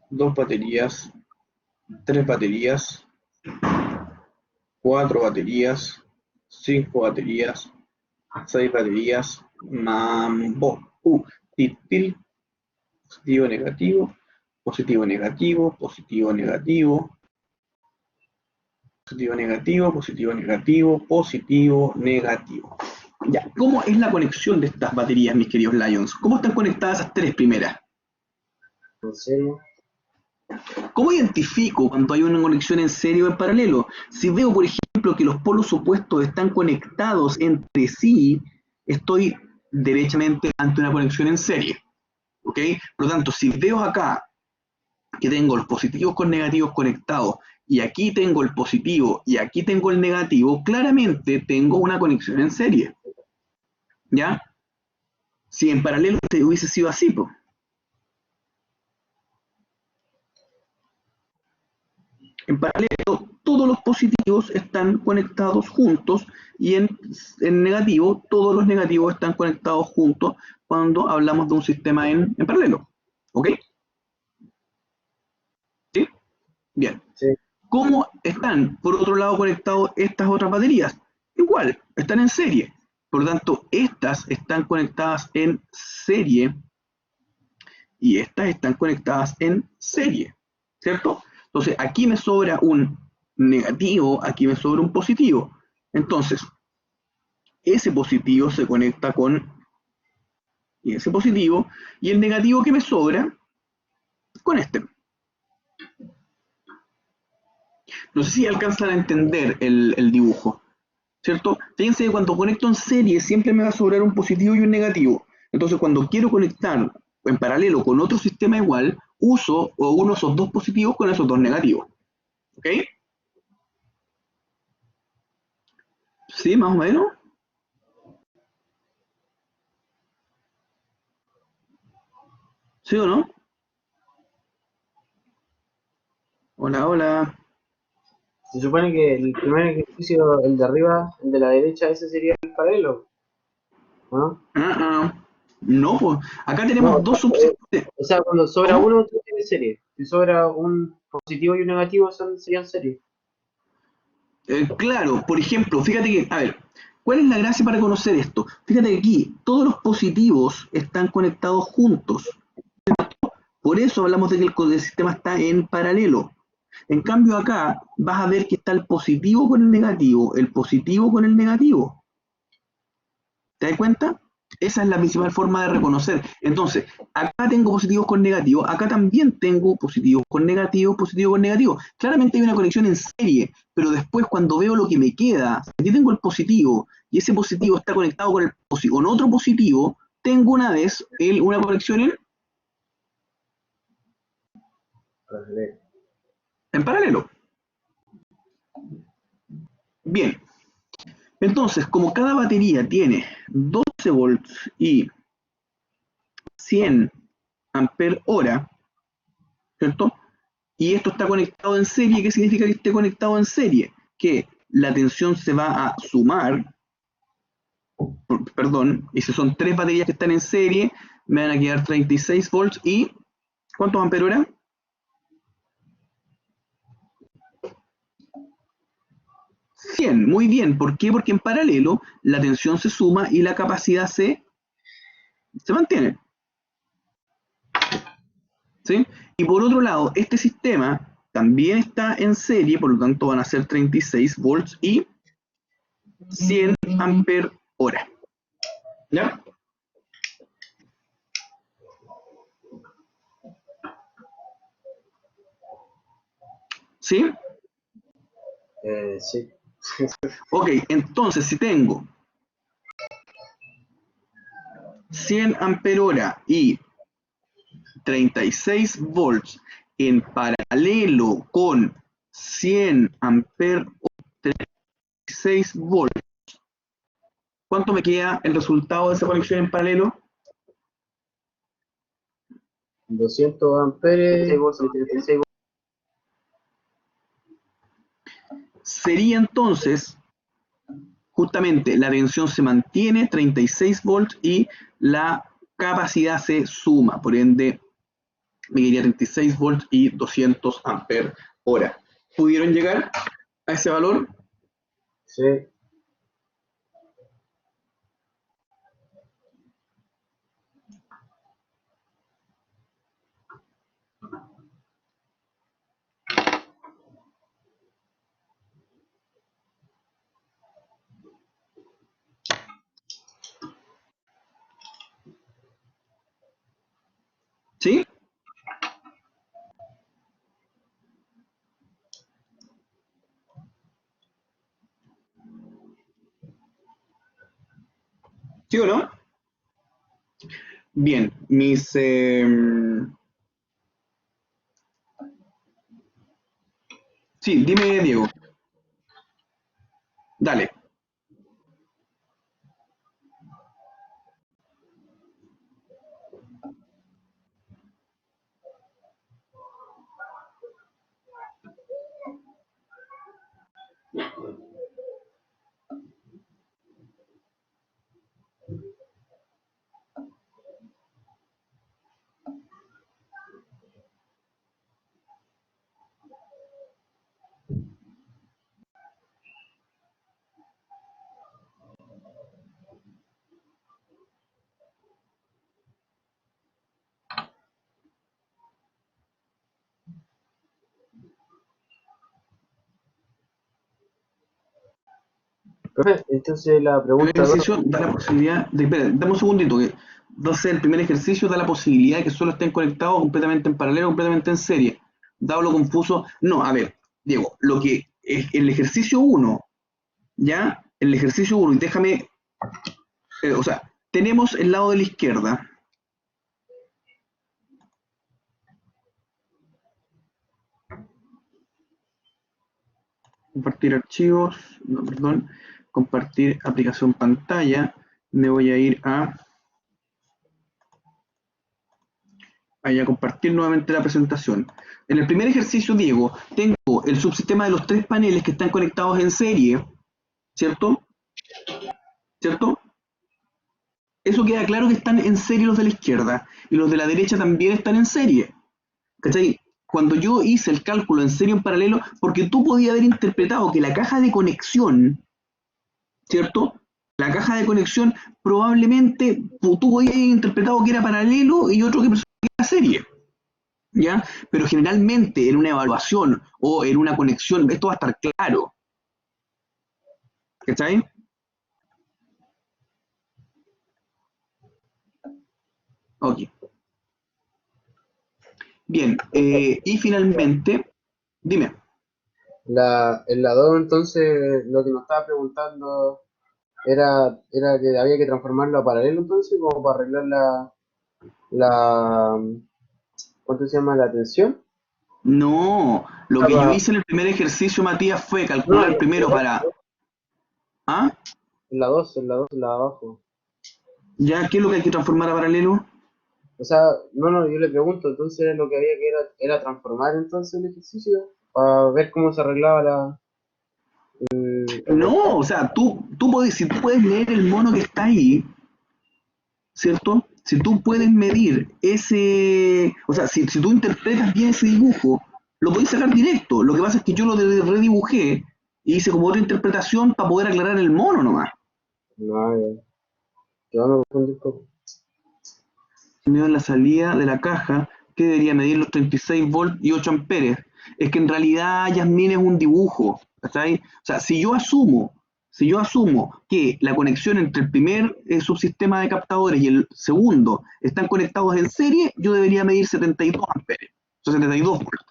Speaker 1: dos baterías, tres baterías, cuatro baterías, cinco baterías, seis baterías, mambo. Titil, positivo, negativo, positivo, negativo, positivo, negativo, positivo, negativo, positivo, negativo, positivo, negativo. Ya, ¿cómo es la conexión de estas baterías, mis queridos Lions? ¿Cómo están conectadas esas tres primeras?
Speaker 2: ¿En serio?
Speaker 1: ¿Cómo identifico cuando hay una conexión en serie o en paralelo? Si veo, por ejemplo, que los polos opuestos están conectados entre sí, estoy derechamente ante una conexión en serie. ¿Ok? Por lo tanto, si veo acá que tengo los positivos con negativos conectados, y aquí tengo el positivo y aquí tengo el negativo, claramente tengo una conexión en serie. ¿Ya? Si en paralelo hubiese sido así, pues. En paralelo, todos los positivos están conectados juntos y en negativo, todos los negativos están conectados juntos cuando hablamos de un sistema en paralelo. ¿Ok? ¿Sí? Bien.
Speaker 2: Sí.
Speaker 1: ¿Cómo están, por otro lado, conectadas estas otras baterías? Igual, están en serie. Por lo tanto, estas están conectadas en serie y estas están conectadas en serie. ¿Cierto? Entonces, aquí me sobra un negativo, aquí me sobra un positivo. Entonces, ese positivo se conecta con ese positivo y el negativo que me sobra con este. No sé si alcanzan a entender el dibujo, ¿cierto? Fíjense que cuando conecto en serie siempre me va a sobrar un positivo y un negativo. Entonces, cuando quiero conectar en paralelo con otro sistema igual, uso o uno esos dos positivos con esos dos negativos. ¿Ok? ¿Sí, más o menos? ¿Sí o no? Hola, hola.
Speaker 2: Se supone que el primer ejercicio, el de arriba, el de la derecha, ese sería el paralelo, ¿no?
Speaker 1: No, pues acá
Speaker 2: No,
Speaker 1: tenemos dos subsistemas.
Speaker 2: o sea, cuando sobra
Speaker 1: ¿Cómo?
Speaker 2: uno, tú tienes serie. Si sobra un positivo y un negativo, serían serie.
Speaker 1: Claro, por ejemplo, fíjate que, a ver, ¿cuál es la gracia para conocer esto? Fíjate que aquí todos los positivos están conectados juntos. Por eso hablamos de que el sistema está en paralelo. En cambio acá vas a ver que está el positivo con el positivo con el negativo. ¿Te das cuenta? Esa es la principal forma de reconocer. Entonces, acá tengo positivos con negativos, acá también tengo positivos con negativos, positivos con negativos. Claramente hay una conexión en serie, pero después cuando veo lo que me queda, si aquí tengo el positivo y ese positivo está conectado con otro positivo, tengo una vez una conexión en paralelo. Bien, entonces, como cada batería tiene 12 volts y 100 amperes hora, ¿cierto? Y esto está conectado en serie. ¿Qué significa que esté conectado en serie? Que la tensión se va a sumar, perdón, y si son tres baterías que están en serie, me van a quedar 36 volts y ¿cuántos amperes hora? 100, muy bien. ¿Por qué? Porque en paralelo la tensión se suma y la capacidad se mantiene. ¿Sí? Y por otro lado, este sistema también está en serie, por lo tanto van a ser 36 volts y 100 amperes hora. ¿Ya? ¿Sí?
Speaker 2: Sí.
Speaker 1: Ok, entonces si tengo 100 amperes hora y 36 volts en paralelo con 100 amperes, 36 volts, ¿cuánto me queda el resultado de esa conexión en paralelo?
Speaker 2: 200 amperes, 36 volts.
Speaker 1: Sería entonces, justamente, la tensión se mantiene, 36 volts, y la capacidad se suma, por ende, me quedaría 36 volts y 200 amperes hora. ¿Pudieron llegar a ese valor?
Speaker 2: Sí.
Speaker 1: ¿Sí? ¿Sí o no? Bien, Sí, dime, Diego. Dale.
Speaker 2: Profe, entonces la
Speaker 1: El primer
Speaker 2: pregunta 2,
Speaker 1: ejercicio da la posibilidad de, espera, dame un segundito, que entonces el primer ejercicio da la posibilidad de que solo estén conectados completamente en paralelo, completamente en serie. Dado lo confuso, no, a ver, Diego, lo que es el ejercicio uno, ¿ya? El ejercicio uno, y déjame, o sea, tenemos el lado de la izquierda, compartir archivos, no, perdón, compartir aplicación pantalla, me voy a ir a compartir nuevamente la presentación. En el primer ejercicio, Diego, tengo el subsistema de los tres paneles que están conectados en serie, ¿cierto? ¿Cierto? Eso queda claro que están en serie los de la izquierda y los de la derecha también están en serie. ¿Cachai? Cuando yo hice el cálculo en serie o en paralelo, porque tú podías haber interpretado que la caja de conexión, ¿cierto? La caja de conexión probablemente tú podías haber interpretado que era paralelo y otro que era serie. ¿Ya? Pero generalmente en una evaluación o en una conexión, esto va a estar claro. ¿Cachai? Ok. Bien, y finalmente, dime.
Speaker 2: en la 2 entonces lo que nos estaba preguntando era que había que transformarlo a paralelo entonces como para arreglar la ¿cuánto se llama? La tensión.
Speaker 1: No, lo
Speaker 2: Ah,
Speaker 1: que yo hice en el primer ejercicio, Matías, fue
Speaker 2: no,
Speaker 1: calcular primero para, ¿ah?
Speaker 2: en la 2 en la de abajo.
Speaker 1: ¿Ya qué es lo que hay que transformar a paralelo?
Speaker 2: O sea, no, yo le pregunto, entonces lo que había que era transformar entonces el ejercicio para ver cómo se arreglaba el
Speaker 1: No, o
Speaker 2: voltaje.
Speaker 1: sea, tú puedes, si tú puedes leer el mono que está ahí, ¿cierto? Si tú puedes medir ese, o sea, si tú interpretas bien ese dibujo, lo podés sacar directo. Lo que pasa es que yo lo redibujé y hice como otra interpretación para poder aclarar el mono nomás.
Speaker 2: No, ya. Que vamos a confundir un poco.
Speaker 1: Si mido en la salida de la caja, que debería medir los 36 volts y 8 amperes. Es que en realidad Yasmin es un dibujo, ¿cachai? O sea, si yo asumo que la conexión entre el primer subsistema de captadores y el segundo están conectados en serie, yo debería medir 72 amperes, o sea, 72 volts.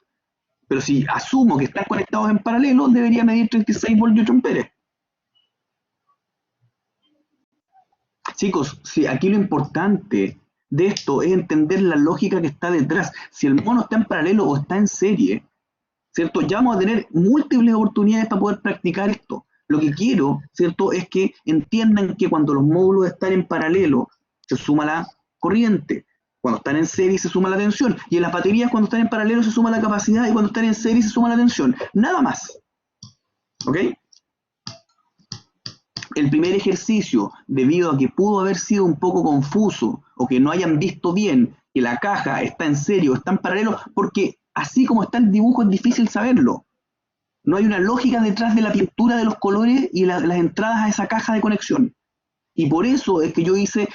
Speaker 1: Pero si asumo que están conectados en paralelo, debería medir 36 volts y 8 amperes. Chicos, si aquí lo importante de esto es entender la lógica que está detrás. Si el mono está en paralelo o está en serie, ¿cierto? Ya vamos a tener múltiples oportunidades para poder practicar esto. Lo que quiero, ¿cierto?, es que entiendan que cuando los módulos están en paralelo, se suma la corriente. Cuando están en serie se suma la tensión. Y en las baterías cuando están en paralelo se suma la capacidad y cuando están en serie se suma la tensión. Nada más. ¿Ok? El primer ejercicio, debido a que pudo haber sido un poco confuso o que no hayan visto bien que la caja está en serio, está en paralelo, porque así como está el dibujo es difícil saberlo. No hay una lógica detrás de la pintura de los colores y las entradas a esa caja de conexión. Y por eso es que yo hice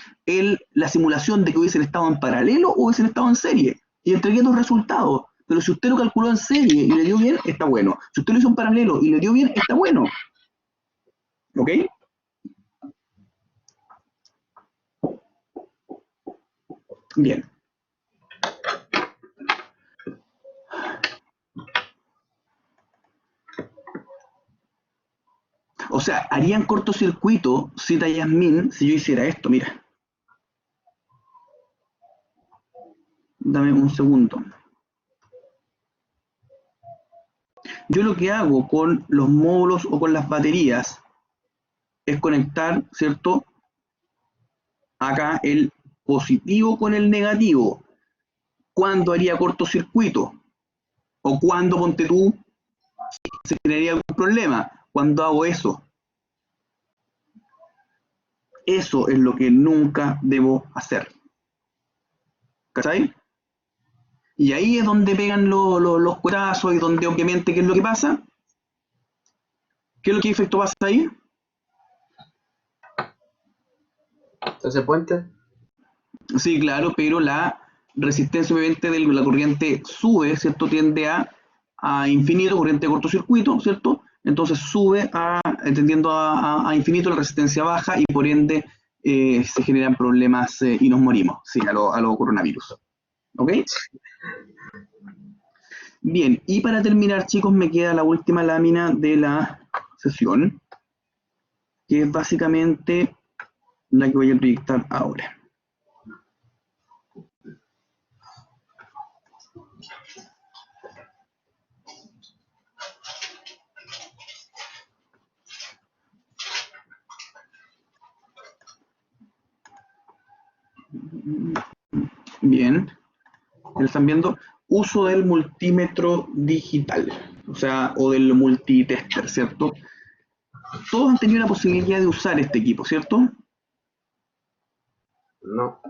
Speaker 1: la simulación de que hubiesen estado en paralelo o hubiesen estado en serie. Y entregué dos resultados. Pero si usted lo calculó en serie y le dio bien, está bueno. Si usted lo hizo en paralelo y le dio bien, está bueno. ¿Ok? Bien. O sea, harían cortocircuito, cita Yasmin, si yo hiciera esto, mira. Dame un segundo. Yo lo que hago con los módulos o con las baterías es conectar, ¿cierto? Acá el positivo con el negativo. ¿Cuándo haría cortocircuito? O cuándo, ponte tú, se generaría algún problema. ¿Cuándo hago eso? Eso es lo que nunca debo hacer. ¿Cachai? Y ahí es donde pegan los cuetazos y donde obviamente, ¿qué es lo que pasa? ¿Qué es lo que efecto pasa ahí?
Speaker 2: Entonces, puente.
Speaker 1: Sí, claro, pero la resistencia obviamente de la corriente sube, ¿cierto? Tiende a infinito, corriente de cortocircuito, ¿cierto? Entonces sube tendiendo a infinito, la resistencia baja y por ende se generan problemas y nos morimos, sí, a lo coronavirus. ¿Ok? Bien, y para terminar, chicos, me queda la última lámina de la sesión, que es básicamente la que voy a proyectar ahora. Bien, están viendo uso del multímetro digital, o sea, o del multitester, ¿cierto? Todos han tenido la posibilidad de usar este equipo, ¿cierto?
Speaker 2: No,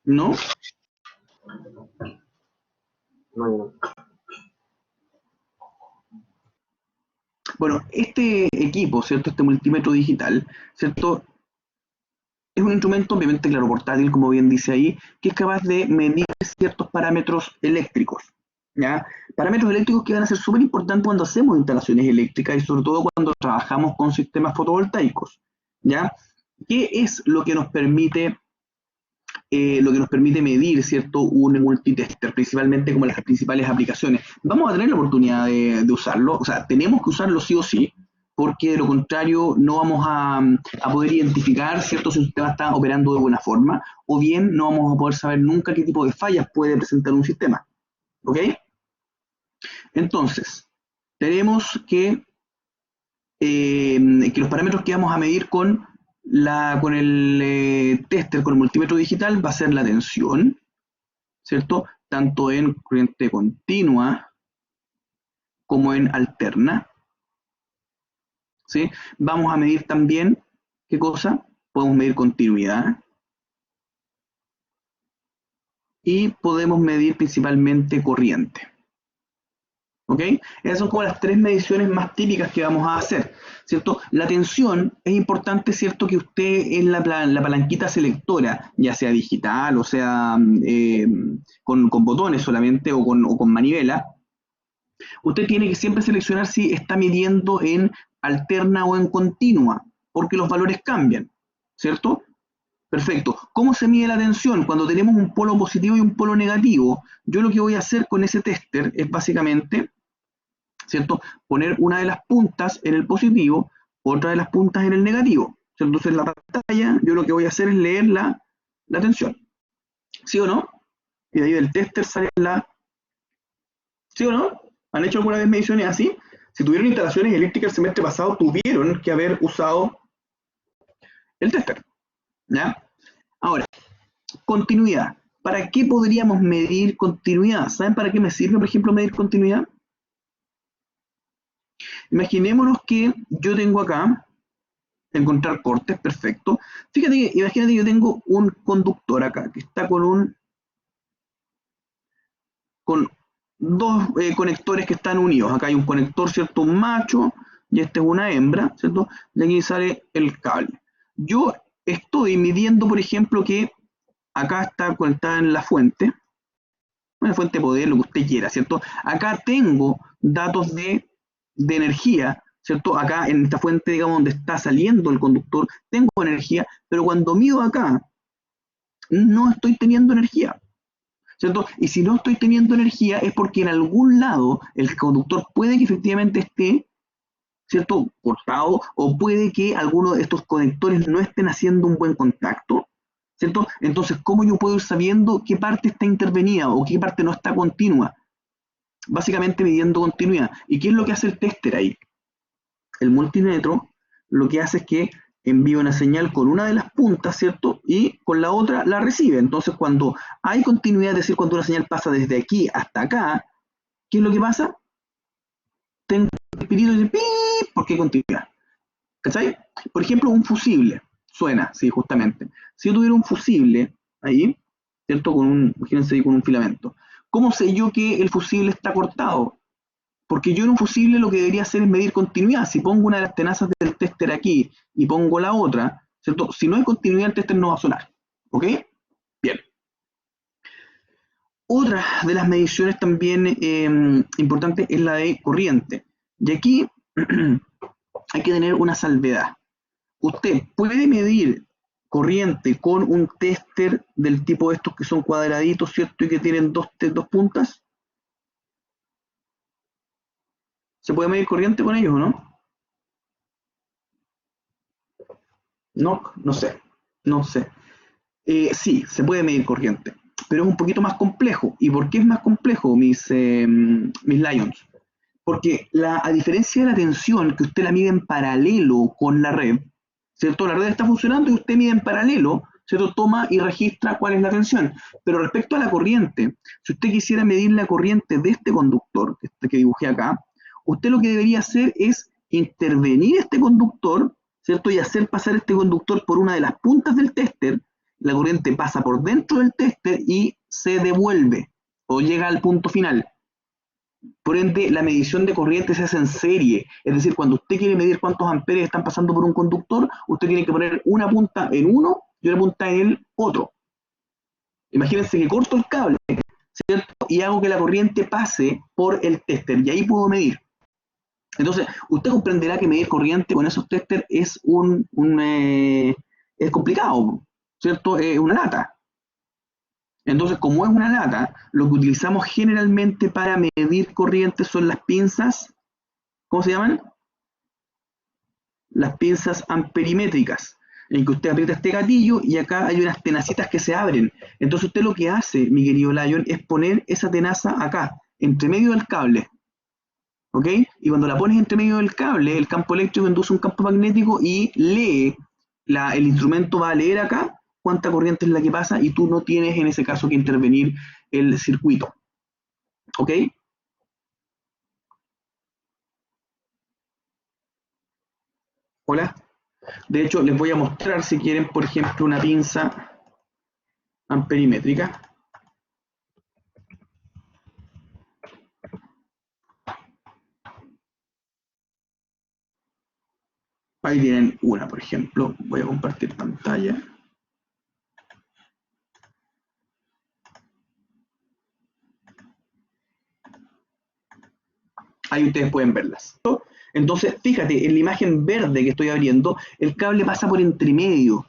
Speaker 1: ¿No?
Speaker 2: no.
Speaker 1: Bueno, este equipo, ¿cierto? Este multímetro digital, ¿cierto? Es un instrumento, obviamente, claro, portátil, como bien dice ahí, que es capaz de medir ciertos parámetros eléctricos, ¿ya? Parámetros eléctricos que van a ser súper importantes cuando hacemos instalaciones eléctricas y sobre todo cuando trabajamos con sistemas fotovoltaicos, ¿ya? ¿Qué es lo que nos permite medir, ¿cierto? Un multitester, principalmente como las principales aplicaciones? Vamos a tener la oportunidad de usarlo, o sea, tenemos que usarlo sí o sí, porque de lo contrario no vamos a poder identificar, ¿cierto?, si un sistema está operando de buena forma, o bien no vamos a poder saber nunca qué tipo de fallas puede presentar un sistema. ¿Ok? Entonces, tenemos que los parámetros que vamos a medir con el tester, con el multímetro digital, va a ser la tensión, ¿cierto? Tanto en corriente continua como en alterna, ¿sí? Vamos a medir también, ¿qué cosa? Podemos medir continuidad y podemos medir principalmente corriente. ¿Ok? Esas son como las tres mediciones más típicas que vamos a hacer, ¿cierto? La tensión es importante, ¿cierto? Que usted en la palanquita selectora, ya sea digital o sea con botones solamente o con manivela, usted tiene que siempre seleccionar si está midiendo en alterna o en continua, porque los valores cambian, ¿cierto? Perfecto. ¿Cómo se mide la tensión? Cuando tenemos un polo positivo y un polo negativo, yo lo que voy a hacer con ese tester es básicamente, ¿cierto?, poner una de las puntas en el positivo, otra de las puntas en el negativo. Entonces en la pantalla yo lo que voy a hacer es leer la tensión. ¿Sí o no? Y de ahí del tester sale la... ¿Sí o no? ¿Han hecho alguna vez mediciones así? Si tuvieron instalaciones eléctricas el semestre pasado, tuvieron que haber usado el tester, ¿ya? Ahora, continuidad. ¿Para qué podríamos medir continuidad? ¿Saben para qué me sirve, por ejemplo, medir continuidad? Imaginémonos que yo tengo acá, encontrar cortes, perfecto. Fíjate, imagínate que yo tengo un conductor acá, que está con dos conectores que están unidos. Acá hay un conector, ¿cierto? Un macho, y este es una hembra, ¿cierto? De aquí sale el cable. Yo estoy midiendo, por ejemplo, que acá está conectada en la fuente, una fuente de poder, lo que usted quiera, ¿cierto? Acá tengo datos de energía, ¿cierto? Acá en esta fuente, digamos, donde está saliendo el conductor, tengo energía, pero cuando mido acá, no estoy teniendo energía, ¿cierto? Y si no estoy teniendo energía es porque en algún lado el conductor puede que efectivamente esté, ¿cierto?, cortado, o puede que alguno de estos conectores no estén haciendo un buen contacto, ¿cierto? Entonces, ¿cómo yo puedo ir sabiendo qué parte está intervenida o qué parte no está continua? básicamente midiendo continuidad. ¿Y qué es lo que hace el tester ahí? El multímetro lo que hace es que envía una señal con una de las puntas, ¿cierto? Y con la otra la recibe. Entonces, cuando hay continuidad, es decir, cuando una señal pasa desde aquí hasta acá, ¿qué es lo que pasa? Tengo un espíritu de ¡pip! ¿Por qué continuidad? ¿Cachai? Por ejemplo, un fusible. Suena, sí, justamente. Si yo tuviera un fusible ahí, ¿cierto? Imagínense ahí con un filamento. ¿Cómo sé yo que el fusible está cortado? Porque yo en un fusible lo que debería hacer es medir continuidad. Si pongo una de las tenazas del tester aquí y pongo la otra, ¿cierto? Si no hay continuidad, el tester no va a sonar. ¿Ok? Bien. Otra de las mediciones también importantes es la de corriente. Y aquí hay que tener una salvedad. Usted puede medir corriente con un tester del tipo de estos que son cuadraditos, ¿cierto? Y que tienen dos puntas. ¿Se puede medir corriente con ellos o no? No sé. No sé. Sí, se puede medir corriente, pero es un poquito más complejo. ¿Y por qué es más complejo, mis Lions? Porque a diferencia de la tensión, que usted la mide en paralelo con la red, ¿cierto? La red está funcionando y usted mide en paralelo, ¿cierto? Toma y registra cuál es la tensión. Pero respecto a la corriente, si usted quisiera medir la corriente de este conductor, este que dibujé acá, usted lo que debería hacer es intervenir este conductor, ¿cierto? Y hacer pasar este conductor por una de las puntas del tester. La corriente pasa por dentro del tester y se devuelve o llega al punto final. Por ende, la medición de corriente se hace en serie. Es decir, cuando usted quiere medir cuántos amperes están pasando por un conductor, usted tiene que poner una punta en uno y una punta en el otro. Imagínense que corto el cable, ¿cierto? Y hago que la corriente pase por el tester y ahí puedo medir. Entonces, usted comprenderá que medir corriente con esos testers es es complicado, ¿cierto? Es una lata. Entonces, como es una lata, lo que utilizamos generalmente para medir corriente son las pinzas, ¿cómo se llaman? Las pinzas amperimétricas, en que usted aprieta este gatillo y acá hay unas tenacitas que se abren. Entonces usted lo que hace, mi querido Lion, es poner esa tenaza acá, entre medio del cable. ¿Ok? Y cuando la pones entre medio del cable, el campo eléctrico induce un campo magnético y lee, el instrumento va a leer acá cuánta corriente es la que pasa y tú no tienes en ese caso que intervenir el circuito. ¿Ok? Hola. De hecho, les voy a mostrar si quieren, por ejemplo, una pinza amperimétrica. Ahí tienen una, por ejemplo. Voy a compartir pantalla. Ahí ustedes pueden verlas. Entonces, fíjate, en la imagen verde que estoy abriendo, el cable pasa por entre medio,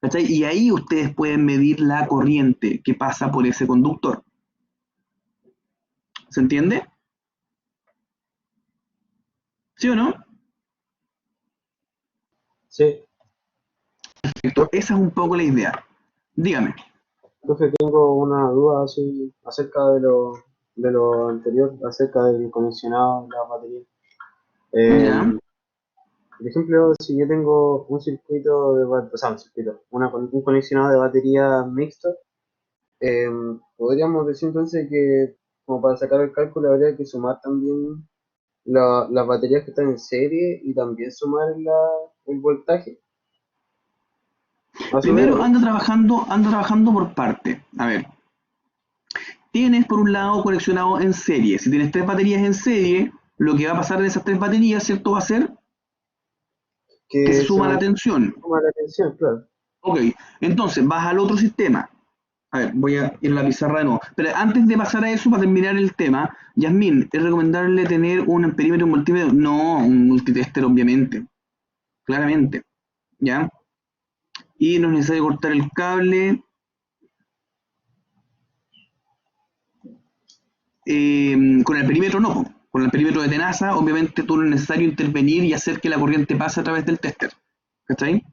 Speaker 1: ¿cachai? Y ahí ustedes pueden medir la corriente que pasa por ese conductor. ¿Se entiende? ¿Sí o no?
Speaker 2: Sí.
Speaker 1: Perfecto, esa es un poco la idea. Dígame.
Speaker 2: Entonces tengo una duda así acerca de lo anterior, acerca del condicionado de las baterías.
Speaker 1: ¿Ya?
Speaker 2: Por ejemplo, si yo tengo un circuito o sea, un conexionado de batería mixto, podríamos decir entonces que como para sacar el cálculo habría que sumar también las baterías que están en serie y también sumar el voltaje. Más o menos,
Speaker 1: Primero
Speaker 2: ¿no?
Speaker 1: anda trabajando por parte. A ver, tienes por un lado conexionado en serie. Si tienes 3 baterías en serie, lo que va a pasar de esas 3 baterías, ¿cierto? Va a ser que se
Speaker 2: Que se
Speaker 1: suma la
Speaker 2: mantenga
Speaker 1: tensión.
Speaker 2: la atención, claro.
Speaker 1: Ok, entonces vas al otro sistema. A ver, voy a ir a la pizarra de nuevo. Pero antes de pasar a eso, para terminar el tema, Yasmín, ¿es recomendable tener un amperímetro y un multímetro? No, un multitester, obviamente. Claramente. ¿Ya? Y no es necesario cortar el cable. Con el perímetro no. Con el perímetro de tenaza, obviamente tú no es necesario intervenir y hacer que la corriente pase a través del tester. ¿Cachai?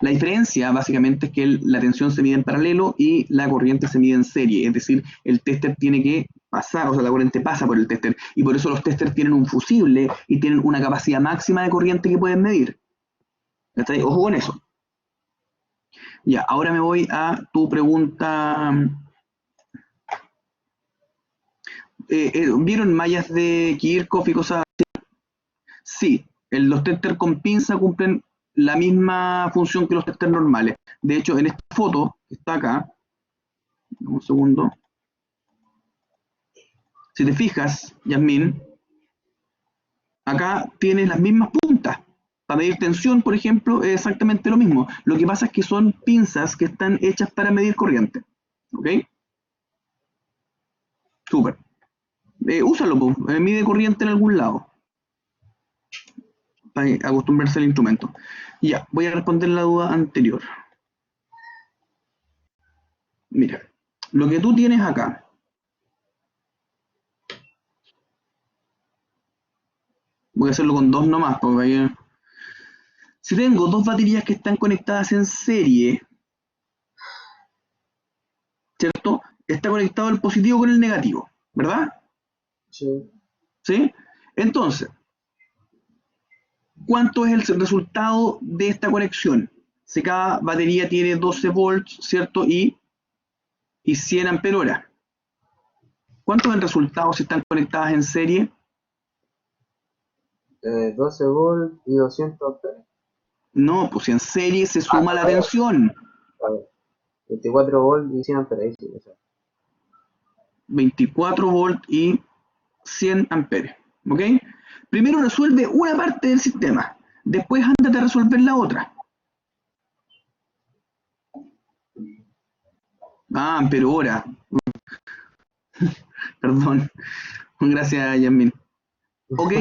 Speaker 1: La diferencia básicamente es que la tensión se mide en paralelo y la corriente se mide en serie, es decir, el tester tiene que pasar, o sea, la corriente pasa por el tester, y por eso los testers tienen un fusible y tienen una capacidad máxima de corriente que pueden medir. ¿Está ahí? Ojo con eso. Ya, ahora me voy a tu pregunta. ¿Vieron mallas de Kirchhoff y cosas así? Sí, los testers con pinza cumplen la misma función que los testers normales. De hecho, en esta foto que está acá, un segundo, si te fijas, Yasmín, acá tienes las mismas puntas. Para medir tensión, por ejemplo, es exactamente lo mismo. Lo que pasa es que son pinzas que están hechas para medir corriente. ¿Ok? Súper. Úsalo, mide corriente en algún lado, para acostumbrarse al instrumento. Ya, voy a responder la duda anterior. Mira, lo que tú tienes acá, voy a hacerlo con dos nomás, porque si tengo dos baterías que están conectadas en serie, ¿cierto? Está conectado el positivo con el negativo, ¿verdad?
Speaker 2: Sí.
Speaker 1: ¿Sí? Entonces, ¿cuánto es el resultado de esta conexión? Si cada batería tiene 12 volts, ¿cierto? Y 100 amperios. ¿Cuánto es el resultado si están conectadas en serie?
Speaker 2: 12 volts y 200 amperes.
Speaker 1: No, pues en serie se suma la
Speaker 2: Claro.
Speaker 1: tensión.
Speaker 2: A ver, 24 volts y 100 amperes. Sí, o sea.
Speaker 1: 24 volts y 100 amperes. ¿Ok? Primero resuelve una parte del sistema. Después ándate a resolver la otra. Ah, ampero hora. Perdón. Gracias, Yasmin. ¿Ok?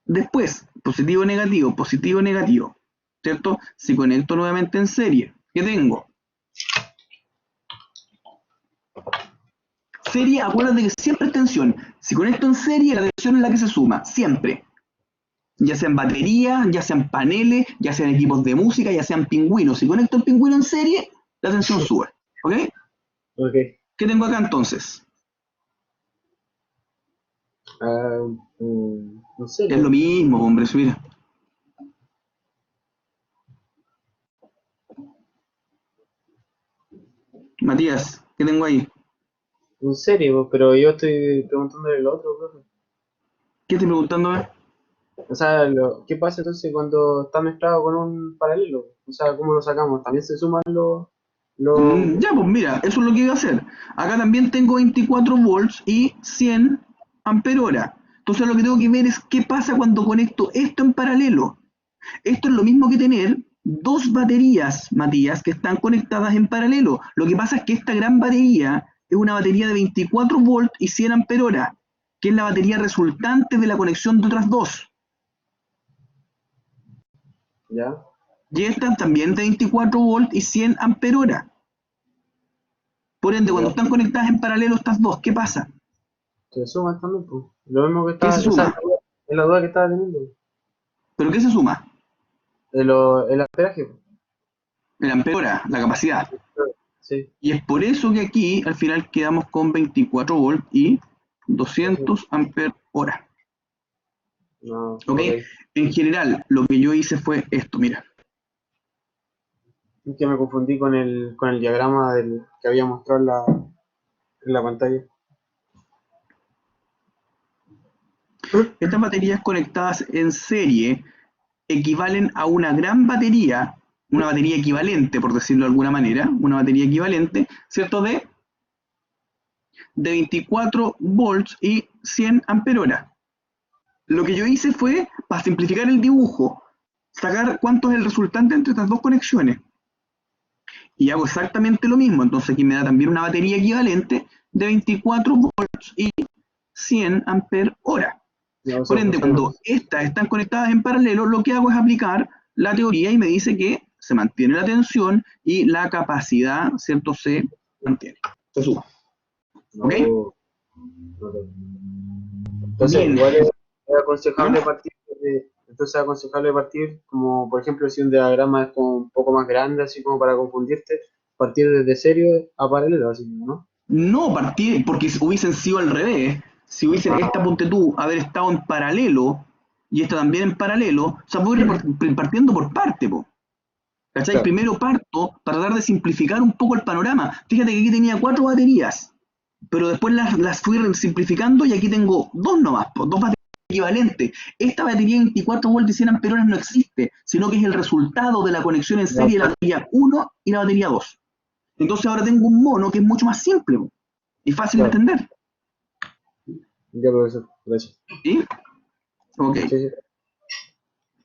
Speaker 1: Después, positivo, negativo. ¿Cierto? Si conecto nuevamente en serie, ¿qué tengo? Serie, acuérdate que siempre es tensión. Si conecto en serie, la tensión es la que se suma, siempre. Ya sean baterías, ya sean paneles, ya sean equipos de música, ya sean pingüinos. Si conecto el pingüino en serie, la tensión sube. ¿Ok?
Speaker 2: Ok.
Speaker 1: ¿Qué tengo acá entonces?
Speaker 2: Ah, ¿en
Speaker 1: Es lo
Speaker 2: serio?
Speaker 1: mismo, hombre, mira. Matías, ¿qué tengo ahí?
Speaker 2: ¿En serio? Pero yo estoy preguntándole el otro, profe.
Speaker 1: ¿Qué estoy preguntándome?
Speaker 2: O sea, ¿qué pasa entonces cuando está mezclado con un paralelo? O sea, ¿cómo lo sacamos? ¿También se suman los...
Speaker 1: Ya, pues mira, eso es lo que iba a hacer. Acá también tengo 24 volts y 100 amperios. Entonces lo que tengo que ver es qué pasa cuando conecto esto en paralelo. Esto es lo mismo que tener dos baterías, Matías, que están conectadas en paralelo. Lo que pasa es que esta gran batería es una batería de 24 volts y 100 amperios, que es la batería resultante de la conexión de otras dos.
Speaker 2: ¿Ya?
Speaker 1: Y estas también de 24 volts y 100 amperios. Por ende, cuando
Speaker 2: ¿Ya?
Speaker 1: están conectadas en paralelo estas dos, ¿qué pasa?
Speaker 2: Se suman también, pues. Lo mismo que
Speaker 1: ¿Qué se
Speaker 2: estaba... O sea,
Speaker 1: suma?
Speaker 2: es la duda que estaba teniendo.
Speaker 1: ¿Pero qué se suma?
Speaker 2: El amperaje, pues.
Speaker 1: El amperios, la capacidad.
Speaker 2: Sí.
Speaker 1: Y es por eso que aquí al final quedamos con 24 volts y 200 amperios hora.
Speaker 2: No,
Speaker 1: ¿Ok?
Speaker 2: ok.
Speaker 1: En general, lo que yo hice fue esto, mira.
Speaker 2: Es que me confundí con el diagrama que había mostrado en la pantalla.
Speaker 1: Estas baterías conectadas en serie equivalen a una batería equivalente, por decirlo de alguna manera, una batería equivalente, ¿cierto? De 24 volts y 100 amperios. Lo que yo hice fue, para simplificar el dibujo, sacar cuánto es el resultante entre estas dos conexiones. Y hago exactamente lo mismo. Entonces aquí me da también una batería equivalente de 24 volts y 100 amperios hora.
Speaker 2: Ya,
Speaker 1: Por ende,
Speaker 2: o sea,
Speaker 1: cuando estas están conectadas en paralelo, lo que hago es aplicar la teoría y me dice que se mantiene la tensión y la capacidad, ¿cierto? Se mantiene, se suma. ¿Ok?
Speaker 2: no, no. Entonces,
Speaker 1: Bien.
Speaker 2: igual es aconsejable
Speaker 1: ¿Ah?
Speaker 2: partir entonces es aconsejable partir como, por ejemplo, si un diagrama es como un poco más grande, así como para confundirte, partir desde serio a paralelo, así, ¿no?
Speaker 1: No partí, porque hubiesen sido al revés. Si hubiesen esta, ponte tú, haber estado en paralelo y esta también en paralelo, o sea, voy partiendo por parte, po. ¿Cachai?
Speaker 2: Claro,
Speaker 1: Primero parto para tratar de simplificar un poco el panorama. Fíjate que aquí tenía 4 baterías, pero después las fui simplificando y aquí tengo 2 nomás, pues, 2 baterías equivalentes. Esta batería de 24 volts y 100 amperes no existe, sino que es el resultado de la conexión en
Speaker 2: ya,
Speaker 1: serie de la batería 1 y la batería 2. Entonces ahora tengo un mono que es mucho más simple y fácil de
Speaker 2: claro,
Speaker 1: entender.
Speaker 2: ya profesor, gracias.
Speaker 1: ¿Sí? Ok.
Speaker 2: Sí, sí.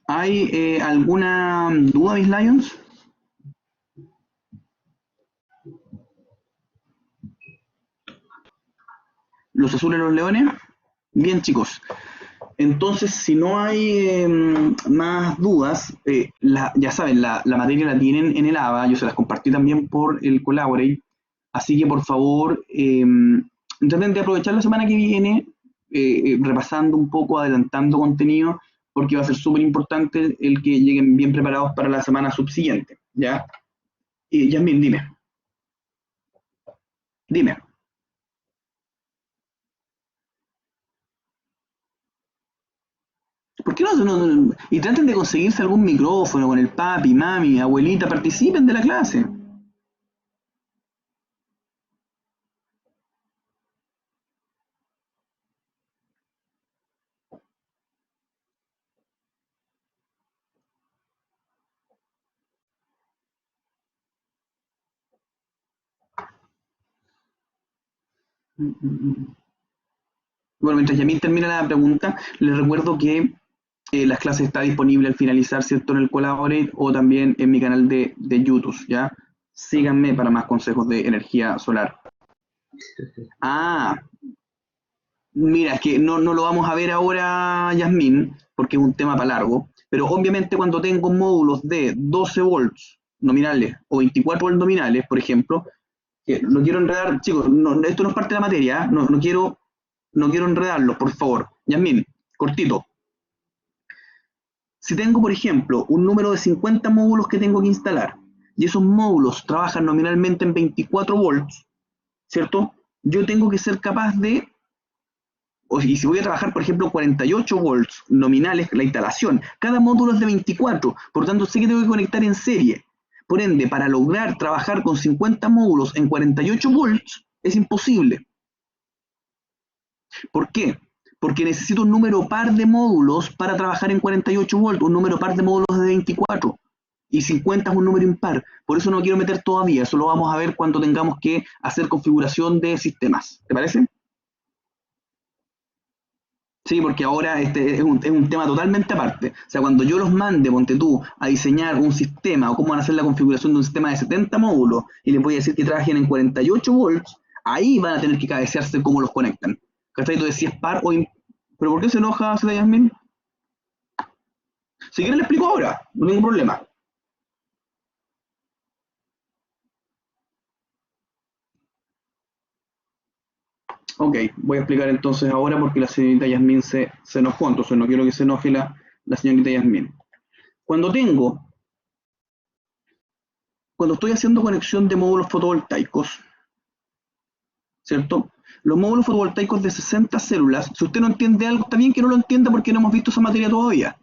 Speaker 1: ¿Hay alguna duda, Miss Lions? ¿Los azules, los leones? Bien, chicos. Entonces, si no hay más dudas, ya saben, la materia la tienen en el ABA, yo se las compartí también por el Collaborate, así que por favor, intenten de aprovechar la semana que viene, repasando un poco, adelantando contenido, porque va a ser súper importante el que lleguen bien preparados para la semana subsiguiente, ¿ya? Yasmin, dime. ¿Por qué y traten de conseguirse algún micrófono con el papi, mami, abuelita, participen de la clase? Bueno, mientras Yamil termina la pregunta, les recuerdo que las clases están disponibles al finalizar, ¿cierto? En el Collaborate o también en mi canal de YouTube, ¿ya? Síganme para más consejos de energía solar. Ah, mira, es que no lo vamos a ver ahora, Yasmín, porque es un tema para largo, pero obviamente cuando tengo módulos de 12 volts nominales o 24 volts nominales, por ejemplo, que no quiero enredar, chicos, esto no es parte de la materia, ¿eh? No quiero enredarlos, por favor. Yasmín, cortito. Si tengo, por ejemplo, un número de 50 módulos que tengo que instalar, y esos módulos trabajan nominalmente en 24 volts, ¿cierto? Yo tengo que ser capaz de, y si voy a trabajar, por ejemplo, 48 volts nominales, la instalación, cada módulo es de 24, por tanto sé que tengo que conectar en serie. Por ende, para lograr trabajar con 50 módulos en 48 volts, es imposible. ¿Por qué? Porque necesito un número par de módulos para trabajar en 48 volts, un número par de módulos de 24. Y 50 es un número impar. Por eso no quiero meter todavía, eso lo vamos a ver cuando tengamos que hacer configuración de sistemas. ¿Te parece? Sí, porque ahora este es un tema totalmente aparte. O sea, cuando yo los mande, ponte tú, a diseñar un sistema o cómo van a hacer la configuración de un sistema de 70 módulos y les voy a decir que trabajen en 48 volts, ahí van a tener que cabecearse cómo los conectan. ¿Cachai? Tú decías par o impar. ¿Pero por qué se enoja Zeta Yasmin? Si quiere le explico ahora, no hay ningún problema. Ok, voy a explicar entonces ahora porque la señorita Yasmin se enojó, entonces no quiero que se enoje la señorita Yasmin. Cuando cuando estoy haciendo conexión de módulos fotovoltaicos, ¿cierto? Los módulos fotovoltaicos de 60 células, si usted no entiende algo, está bien que no lo entienda porque no hemos visto esa materia todavía.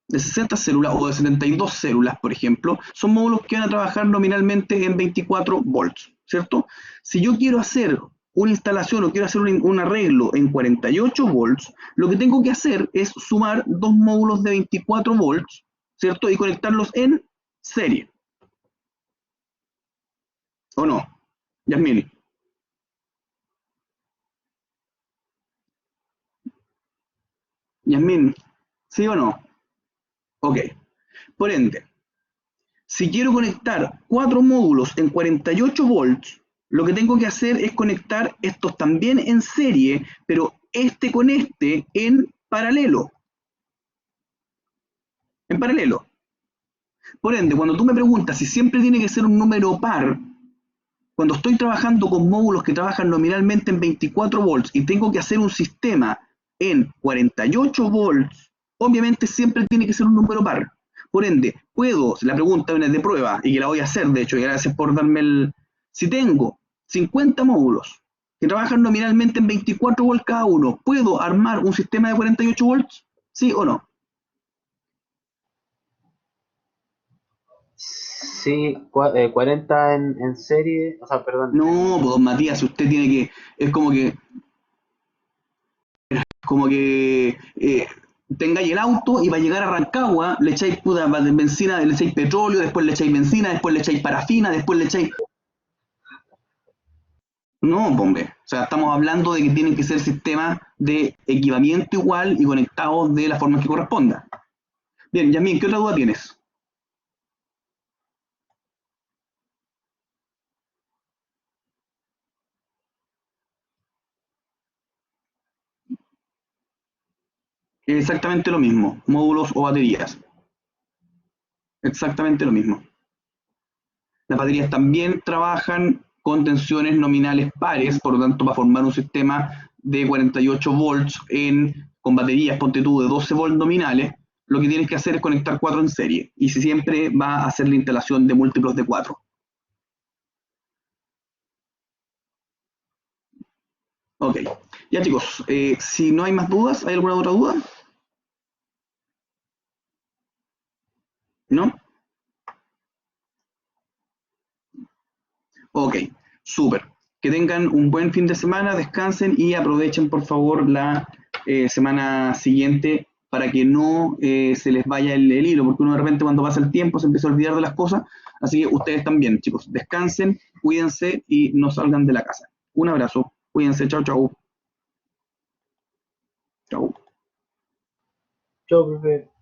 Speaker 1: De 60 células o de 72 células, por ejemplo, son módulos que van a trabajar nominalmente en 24 volts, ¿cierto? Si yo quiero hacer una instalación o quiero hacer un arreglo en 48 volts, lo que tengo que hacer es sumar dos módulos de 24 volts, ¿cierto? Y conectarlos en serie. ¿O no? Yasmini. Yasmin, ¿sí o no? Ok. Por ende, si quiero conectar 4 módulos en 48 volts, lo que tengo que hacer es conectar estos también en serie, pero este con este en paralelo. En paralelo. Por ende, cuando tú me preguntas si siempre tiene que ser un número par, cuando estoy trabajando con módulos que trabajan nominalmente en 24 volts y tengo que hacer un sistema en 48 volts, obviamente siempre tiene que ser un número par. Por ende, puedo, la pregunta viene de prueba y que la voy a hacer, de hecho, y gracias por darme Si tengo 50 módulos que trabajan nominalmente en 24 volts cada uno, ¿puedo armar un sistema de 48 volts? ¿Sí o no?
Speaker 2: Sí, 40 en serie, o sea, perdón,
Speaker 1: No, pues don Matías, si usted tiene que, es como que tengáis el auto y va a llegar a Rancagua, le echáis puta benzina, le echáis petróleo, después le echáis benzina, después le echáis parafina, después le echáis... No, hombre, o sea, estamos hablando de que tienen que ser sistemas de equipamiento igual y conectados de la forma que corresponda. Bien, Yasmin, ¿qué otra duda tienes? Exactamente lo mismo, módulos o baterías. Exactamente lo mismo. Las baterías también trabajan con tensiones nominales pares, por lo tanto, para formar un sistema de 48 volts con baterías, ponte tú, de 12 volts nominales, lo que tienes que hacer es conectar 4 en serie. Y si siempre va a hacer la instalación de múltiplos de 4. Ok. Ya chicos, si no hay más dudas, ¿hay alguna otra duda? ¿No? Ok, súper. Que tengan un buen fin de semana, descansen y aprovechen por favor la semana siguiente para que no se les vaya el hilo, porque uno de repente cuando pasa el tiempo se empieza a olvidar de las cosas. Así que ustedes también, chicos, descansen, cuídense y no salgan de la casa. Un abrazo, cuídense, chao, chao. Chao.
Speaker 2: yo, profe.